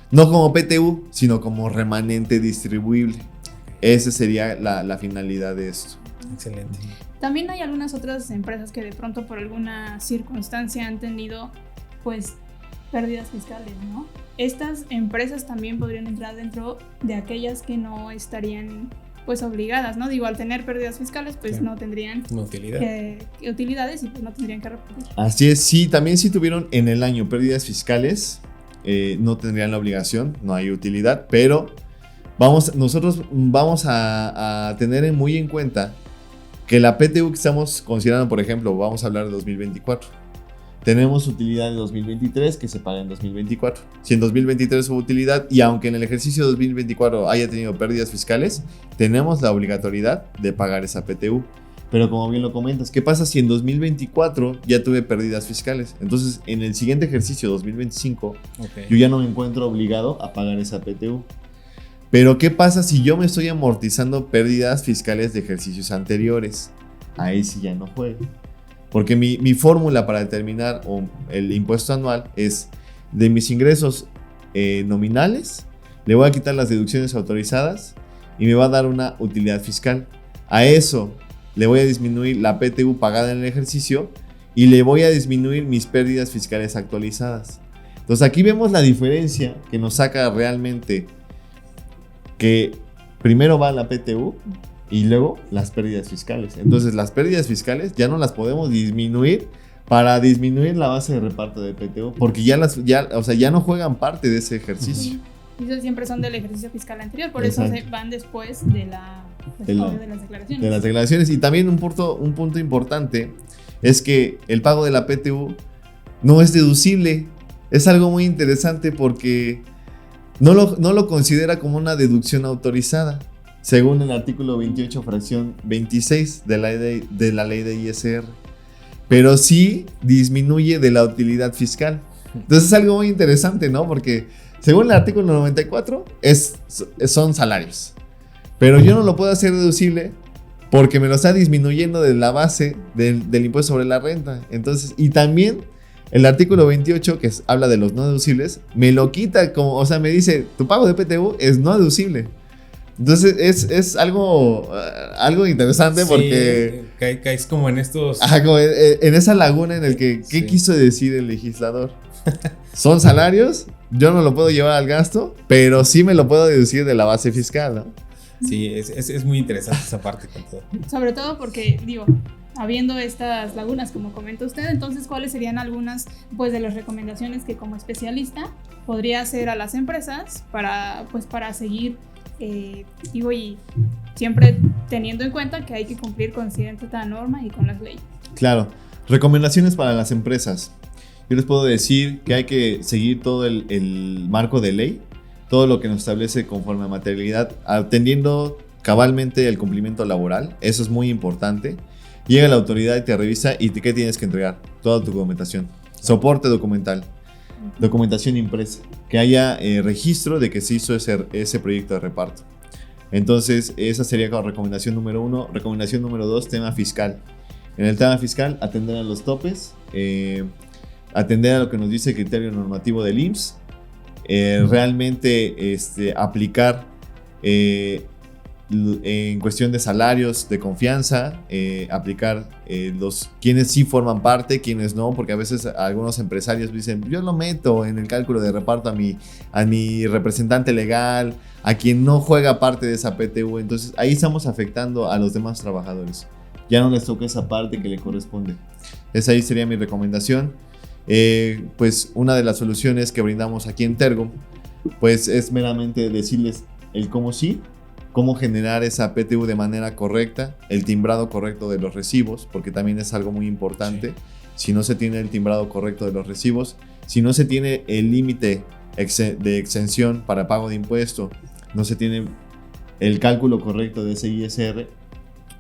No como PTU, sino como remanente distribuible. Esa sería la finalidad de esto. Excelente. También hay algunas otras empresas que de pronto por alguna circunstancia han tenido pues pérdidas fiscales, ¿no? Estas empresas también podrían entrar dentro de aquellas que no estarían pues obligadas, ¿no? Digo, al tener pérdidas fiscales pues sí, no tendrían utilidades y pues no tendrían que repartir. Así es, sí, también si tuvieron en el año pérdidas fiscales, no tendrían la obligación, no hay utilidad, pero nosotros vamos a tener muy en cuenta que la PTU que estamos considerando, por ejemplo, vamos a hablar de 2024. Tenemos utilidad de 2023 que se paga en 2024. Si en 2023 hubo utilidad y aunque en el ejercicio 2024 haya tenido pérdidas fiscales, tenemos la obligatoriedad de pagar esa PTU. Pero como bien lo comentas, ¿qué pasa si en 2024 ya tuve pérdidas fiscales? Entonces, en el siguiente ejercicio 2025, yo ya no me encuentro obligado a pagar esa PTU. Pero ¿qué pasa si yo me estoy amortizando pérdidas fiscales de ejercicios anteriores? Ahí sí ya no juego. Porque mi fórmula para determinar el impuesto anual es de mis ingresos nominales, le voy a quitar las deducciones autorizadas y me va a dar una utilidad fiscal. A eso le voy a disminuir la PTU pagada en el ejercicio y le voy a disminuir mis pérdidas fiscales actualizadas. Entonces aquí vemos la diferencia que nos saca realmente que primero va la PTU y luego las pérdidas fiscales. Entonces las pérdidas fiscales ya no las podemos disminuir para disminuir la base de reparto de PTU porque ya no juegan parte de ese ejercicio. Y eso siempre son del ejercicio fiscal anterior, por Exacto. Eso van después de la pues, de obvio, de las declaraciones. de las declaraciones. Y también un punto importante es que el pago de la PTU no es deducible. Es algo muy interesante porque no lo considera como una deducción autorizada, según el artículo 28, fracción 26 de la ley de ISR. Pero sí disminuye de la utilidad fiscal. Entonces es algo muy interesante, ¿no? Porque según el artículo 94 son salarios. Pero yo no lo puedo hacer deducible porque me lo está disminuyendo de la base del impuesto sobre la renta. Entonces, y también el artículo 28, que habla de los no deducibles, me lo quita como, o sea, me dice, tu pago de PTU es no deducible. Entonces es algo interesante, sí, porque caes como en estos... Ajá, como en esa laguna en el que, ¿qué quiso decir el legislador? Son salarios, yo no lo puedo llevar al gasto, pero sí me lo puedo deducir de la base fiscal, ¿no? Sí, es muy interesante esa parte con todo. Sobre todo porque, digo, habiendo estas lagunas, como comenta usted, entonces, ¿cuáles serían algunas, pues, de las recomendaciones que como especialista podría hacer a las empresas para seguir, digo, y siempre teniendo en cuenta que hay que cumplir con cierta norma y con las leyes? Claro, recomendaciones para las empresas. Yo les puedo decir que hay que seguir todo el marco de ley, todo lo que nos establece conforme a materialidad, atendiendo cabalmente el cumplimiento laboral. Eso es muy importante. Llega la autoridad y te revisa y ¿qué tienes que entregar? Toda tu documentación. Soporte documental. Documentación impresa. Que haya registro de que se hizo ese proyecto de reparto. Entonces, esa sería como recomendación número 1. Recomendación número 2, tema fiscal. En el tema fiscal, atender a los topes. Atender a lo que nos dice el criterio normativo del IMSS. Realmente aplicar en cuestión de salarios de confianza, aplicar quienes sí forman parte, quienes no, porque a veces algunos empresarios dicen, yo lo meto en el cálculo de reparto a mi representante legal, a quien no juega parte de esa PTU. Entonces ahí estamos afectando a los demás trabajadores, ya no les toca esa parte que le corresponde. Esa ahí sería mi recomendación. Pues una de las soluciones que brindamos aquí en Tergum pues es meramente decirles el cómo sí, cómo generar esa PTU de manera correcta, el timbrado correcto de los recibos, porque también es algo muy importante. Sí. Si no se tiene el timbrado correcto de los recibos, si no se tiene el límite de exención para pago de impuesto, no se tiene el cálculo correcto de ese ISR,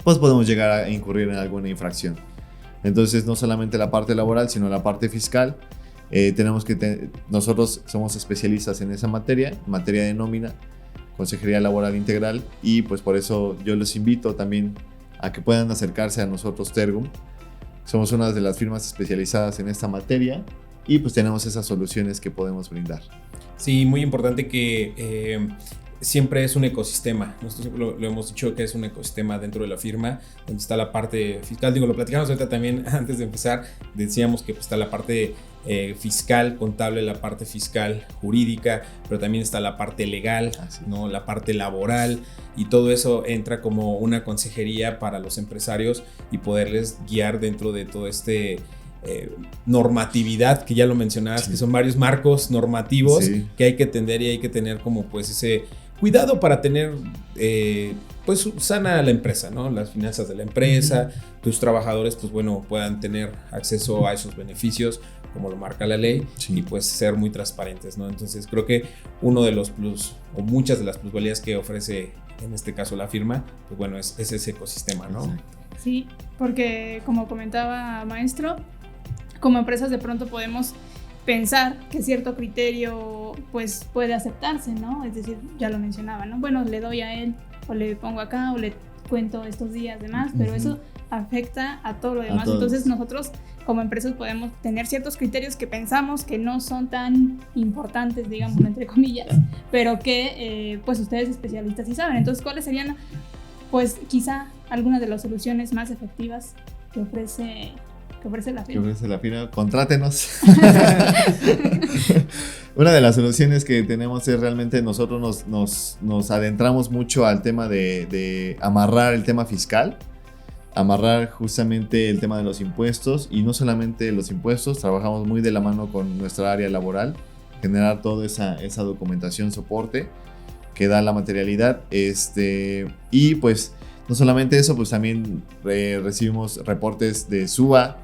pues podemos llegar a incurrir en alguna infracción. Entonces, no solamente la parte laboral, sino la parte fiscal. Nosotros somos especialistas en esa materia de nómina, consejería laboral integral, y pues por eso yo los invito también a que puedan acercarse a nosotros, Tergum. Somos una de las firmas especializadas en esta materia y pues tenemos esas soluciones que podemos brindar. Sí, muy importante que siempre es un ecosistema. Nosotros lo hemos dicho que es un ecosistema dentro de la firma, donde está la parte fiscal. Digo, lo platicamos ahorita también antes de empezar. Decíamos que pues, está la parte fiscal, contable, la parte fiscal jurídica, pero también está la parte legal, ¿no? La parte laboral, y todo eso entra como una consejería para los empresarios y poderles guiar dentro de todo normatividad, que ya lo mencionabas, sí, que son varios marcos normativos, sí, que hay que atender, y hay que tener como pues ese cuidado para tener pues sana la empresa, ¿no? Las finanzas de la empresa, tus trabajadores pues bueno puedan tener acceso a esos beneficios como lo marca la ley, sí, y pues ser muy transparentes, ¿no? Entonces creo que uno de los plus o muchas de las plusvalías que ofrece en este caso la firma, pues bueno, es ese ecosistema, ¿no? Sí, porque como comentaba maestro, como empresas de pronto podemos pensar que cierto criterio pues puede aceptarse, ¿no? Es decir, ya lo mencionaba, ¿no? Bueno, le doy a él, o le pongo acá, o le cuento estos días demás, pero eso afecta a todo lo demás. Entonces nosotros como empresas podemos tener ciertos criterios que pensamos que no son tan importantes, digamos, entre comillas, pero que pues ustedes especialistas sí saben. Entonces, ¿cuáles serían pues quizá algunas de las soluciones más efectivas que ofrece la firma? Que ofrece la firma, contrátenos. Una de las soluciones que tenemos es realmente nosotros nos adentramos mucho al tema de amarrar el tema fiscal, amarrar justamente el tema de los impuestos, y no solamente los impuestos, trabajamos muy de la mano con nuestra área laboral, generar toda esa documentación, soporte, que da la materialidad. Y pues no solamente eso, pues también recibimos reportes de SUA,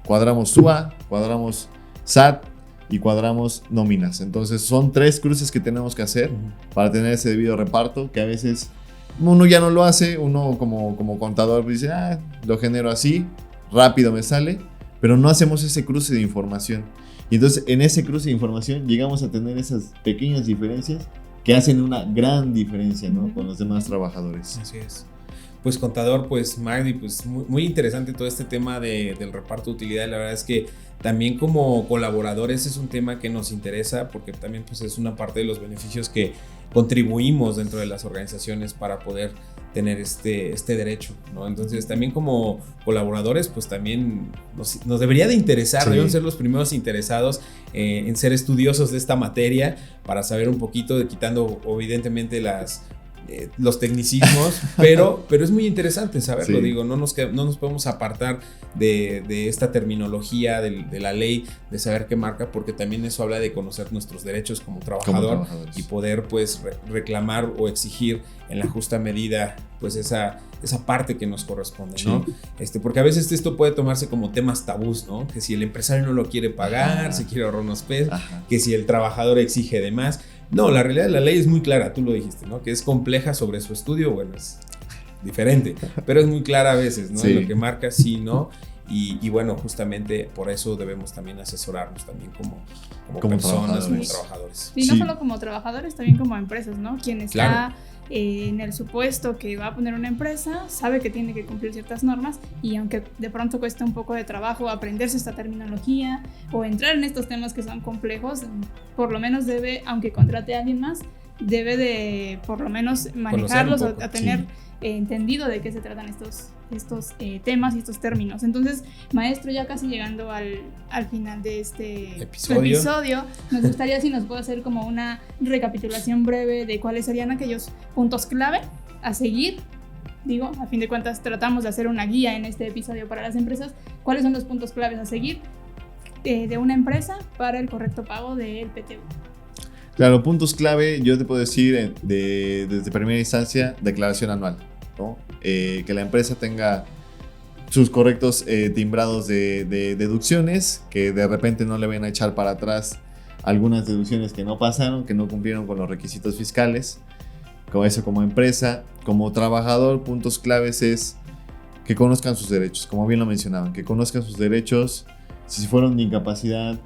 cuadramos SUA, cuadramos SAT y cuadramos nóminas. Entonces son 3 cruces que tenemos que hacer para tener ese debido reparto, que a veces uno ya no lo hace, uno como contador dice, lo genero así, rápido me sale, pero no hacemos ese cruce de información. Y entonces en ese cruce de información llegamos a tener esas pequeñas diferencias que hacen una gran diferencia, ¿no? Con los demás trabajadores. Así es. Pues contador, pues Magdi, pues muy interesante todo este tema del reparto de utilidad. La verdad es que también como colaboradores es un tema que nos interesa porque también pues es una parte de los beneficios que contribuimos dentro de las organizaciones para poder tener este derecho, ¿no? Entonces también como colaboradores pues también nos debería de interesar, sí. Debemos ser los primeros interesados en ser estudiosos de esta materia para saber un poquito, quitando evidentemente los tecnicismos, pero es muy interesante saberlo, sí. Digo, no nos podemos apartar de esta terminología de la ley, de saber qué marca, porque también eso habla de conocer nuestros derechos como trabajador y poder pues reclamar o exigir en la justa medida pues esa parte que nos corresponde, ¿no? Sí. Porque a veces esto puede tomarse como temas tabús, ¿no? Que si el empresario no lo quiere pagar, se quiere ahorrar unos pesos, que si el trabajador exige de más. No, la realidad de la ley es muy clara, tú lo dijiste, ¿no? Que es compleja sobre su estudio, bueno, es diferente, pero es muy clara a veces, ¿no? Sí. Lo que marca, sí, ¿no? Y bueno, justamente por eso debemos también asesorarnos también como personas, como trabajadores. Y no solo como trabajadores, también como empresas, ¿no? Quien está en el supuesto que va a poner una empresa, sabe que tiene que cumplir ciertas normas y aunque de pronto cueste un poco de trabajo aprenderse esta terminología o entrar en estos temas que son complejos, por lo menos debe, aunque contrate a alguien más, debe de por lo menos manejarlos o a tener entendido de qué se tratan estos temas y estos términos. Entonces, maestro, ya casi llegando al final de este episodio, nos gustaría si nos puede hacer como una recapitulación breve de cuáles serían aquellos puntos clave a seguir. Digo, a fin de cuentas tratamos de hacer una guía en este episodio para las empresas. ¿Cuáles son los puntos claves a seguir de una empresa para el correcto pago del PTU? Claro, puntos clave, yo te puedo decir desde primera instancia, declaración anual, ¿no? Que la empresa tenga sus correctos timbrados de deducciones, que de repente no le vayan a echar para atrás algunas deducciones que no pasaron, que no cumplieron con los requisitos fiscales. Como empresa, como trabajador, puntos claves es que conozcan sus derechos, como bien lo mencionaban, que conozcan sus derechos. Si fueron de incapacidad,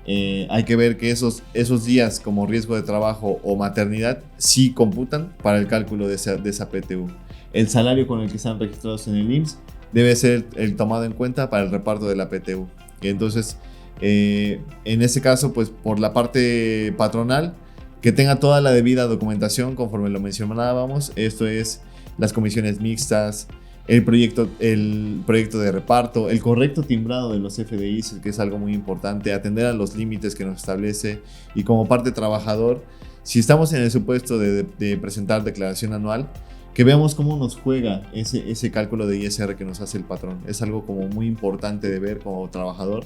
hay que ver que esos días como riesgo de trabajo o maternidad sí computan para el cálculo de esa PTU. El salario con el que están registrados en el IMSS debe ser el tomado en cuenta para el reparto de la PTU. Y entonces, en ese caso, pues por la parte patronal, que tenga toda la debida documentación conforme lo mencionábamos. Esto es las comisiones mixtas, el proyecto de reparto, el correcto timbrado de los FDIs, que es algo muy importante, atender a los límites que nos establece. Y como parte trabajador, si estamos en el supuesto de presentar declaración anual, que veamos cómo nos juega ese cálculo de ISR que nos hace el patrón. Es algo como muy importante de ver como trabajador,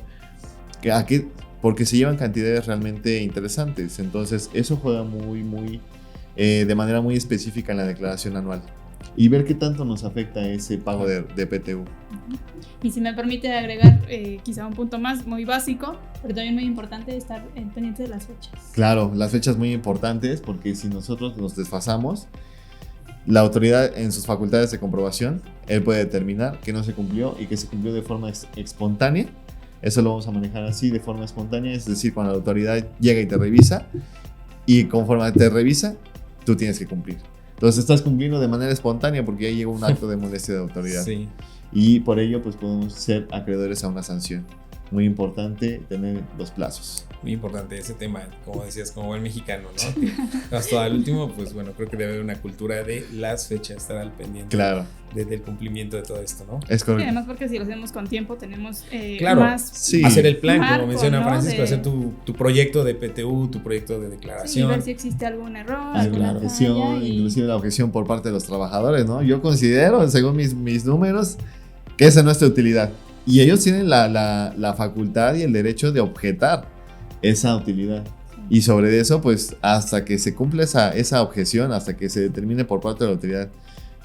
porque se llevan cantidades realmente interesantes. Entonces eso juega de manera muy específica en la declaración anual. Y ver qué tanto nos afecta ese pago de PTU. Y si me permite agregar quizá un punto más muy básico, pero también muy importante, estar pendiente de las fechas. Claro, las fechas muy importantes, porque si nosotros nos desfasamos, la autoridad en sus facultades de comprobación, él puede determinar que no se cumplió y que se cumplió de forma espontánea. Eso lo vamos a manejar así, de forma espontánea, es decir, cuando la autoridad llega y te revisa, y conforme te revisa, tú tienes que cumplir. Entonces estás cumpliendo de manera espontánea porque ya llegó un acto de molestia de autoridad. Sí. Y por ello pues podemos ser acreedores a una sanción. Muy importante tener los plazos. Muy importante ese tema, como decías, como buen mexicano, ¿no? Que hasta el último, pues bueno, creo que debe haber una cultura de las fechas, estar al pendiente. Claro. Del cumplimiento de todo esto, ¿no? Es correcto. Y además porque si lo hacemos con tiempo tenemos claro, más... hacer el plan, marco, como menciona Francisco, hacer tu proyecto de PTU, tu proyecto de declaración. Sí, y ver si existe algún error, alguna objeción, inclusive la objeción por parte de los trabajadores, ¿no? Yo considero, según mis números, que esa es nuestra utilidad. Y ellos tienen la facultad y el derecho de objetar esa utilidad. Y sobre eso, pues hasta que se cumpla esa objeción, hasta que se determine por parte de la autoridad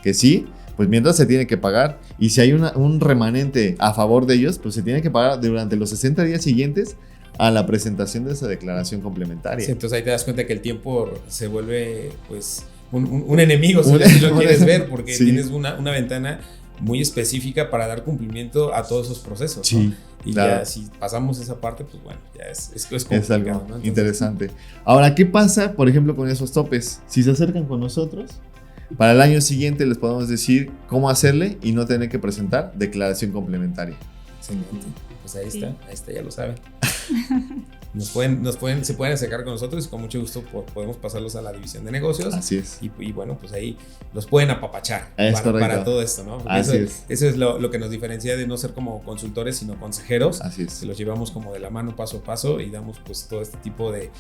que sí, pues mientras se tiene que pagar. Y si hay un remanente a favor de ellos, pues se tiene que pagar durante los 60 días siguientes a la presentación de esa declaración complementaria. Sí, entonces ahí te das cuenta que el tiempo se vuelve pues un enemigo, si lo quieres ver, porque sí, tienes una ventana muy específica para dar cumplimiento a todos esos procesos. Sí, ¿no? Y claro, ya si pasamos esa parte, pues bueno, ya es complicado. Es algo, ¿no? Entonces, interesante. Ahora, ¿qué pasa, por ejemplo, con esos topes? Si se acercan con nosotros, para el año siguiente les podemos decir cómo hacerle y no tener que presentar declaración complementaria. Excelente. Pues ahí está, ya lo saben. Se pueden acercar con nosotros y con mucho gusto podemos pasarlos a la división de negocios. Así es. Y bueno, pues ahí los pueden apapachar para todo esto, ¿no? Porque eso es lo que nos diferencia de no ser como consultores, sino consejeros. Así es. Que los llevamos como de la mano paso a paso y damos pues todo este tipo de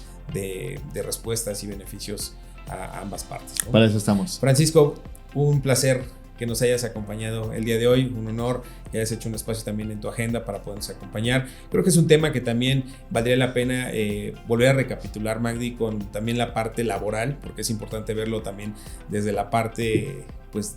respuestas y beneficios a ambas partes, ¿no? Para eso estamos. Francisco, un placer que nos hayas acompañado el día de hoy, un honor que hayas hecho un espacio también en tu agenda para podernos acompañar. Creo que es un tema que también valdría la pena volver a recapitular, Magdi, con también la parte laboral, porque es importante verlo también desde la parte pues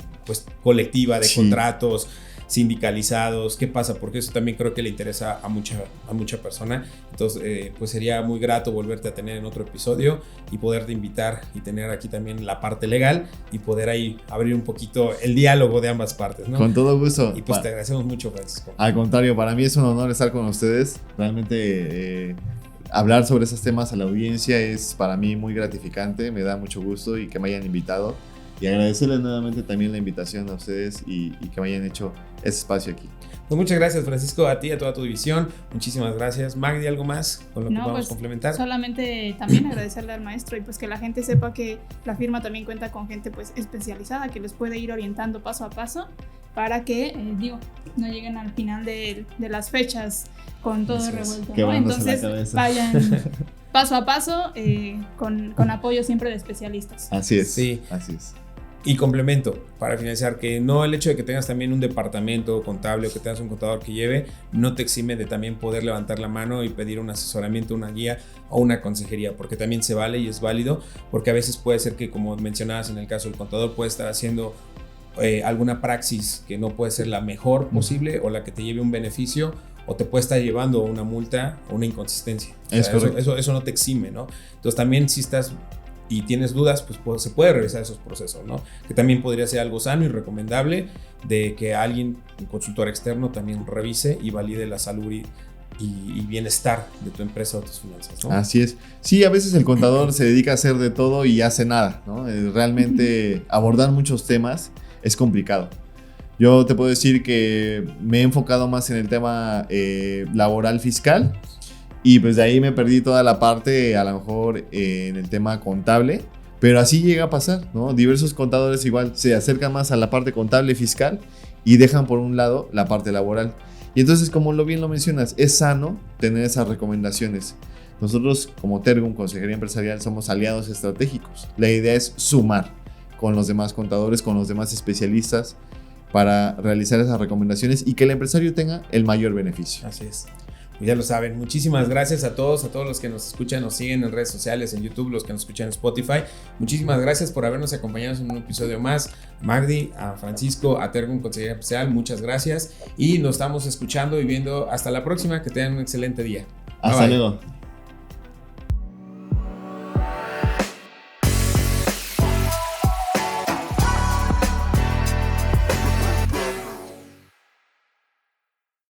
colectiva de contratos sindicalizados, qué pasa, porque eso también creo que le interesa a mucha persona. Entonces pues sería muy grato volverte a tener en otro episodio y poderte invitar y tener aquí también la parte legal y poder ahí abrir un poquito el diálogo de ambas partes, ¿no? Con todo gusto. Y pues te agradecemos mucho, Francisco. Al contrario, para mí es un honor estar con ustedes. Realmente hablar sobre esos temas a la audiencia es para mí muy gratificante, me da mucho gusto y que me hayan invitado. Y agradecerles nuevamente también la invitación a ustedes y que me hayan hecho ese espacio aquí. Pues muchas gracias, Francisco, a ti y a toda tu división. Muchísimas gracias. Magdi, ¿algo más con lo que podamos complementar? Solamente también agradecerle al maestro y pues que la gente sepa que la firma también cuenta con gente pues especializada que les puede ir orientando paso a paso para que, no lleguen al final de las fechas con todo revuelto, ¿no? Entonces vayan paso a paso con apoyo siempre de especialistas. Así es, sí. Así es. Y complemento, para finalizar, que no el hecho de que tengas también un departamento contable o que tengas un contador que lleve, no te exime de también poder levantar la mano y pedir un asesoramiento, una guía o una consejería, porque también se vale y es válido, porque a veces puede ser que, como mencionabas en el caso del contador, puede estar haciendo alguna praxis que no puede ser la mejor posible o la que te lleve un beneficio, o te puede estar llevando una multa o una inconsistencia. Eso no te exime, ¿no? Entonces también si estás y tienes dudas, pues se puede revisar esos procesos, ¿no? Que también podría ser algo sano y recomendable de que alguien, un consultor externo, también revise y valide la salud y bienestar de tu empresa o tus finanzas, ¿no? Así es. Sí, a veces el contador se dedica a hacer de todo y hace nada, ¿no? Realmente abordar muchos temas es complicado. Yo te puedo decir que me he enfocado más en el tema laboral fiscal. Y pues de ahí me perdí toda la parte, a lo mejor en el tema contable, pero así llega a pasar, ¿no? Diversos contadores igual se acercan más a la parte contable fiscal y dejan por un lado la parte laboral. Y entonces, como bien lo mencionas, es sano tener esas recomendaciones. Nosotros como Tergum, Consejería Empresarial, somos aliados estratégicos. La idea es sumar con los demás contadores, con los demás especialistas para realizar esas recomendaciones y que el empresario tenga el mayor beneficio. Así es. Ya lo saben, muchísimas gracias a todos los que nos escuchan, nos siguen en redes sociales, en YouTube, los que nos escuchan en Spotify. Muchísimas gracias por habernos acompañado en un episodio más. Magdi, a Francisco, a Tergum Consejería Empresarial, muchas gracias. Y nos estamos escuchando y viendo hasta la próxima. Que tengan un excelente día. Hasta luego.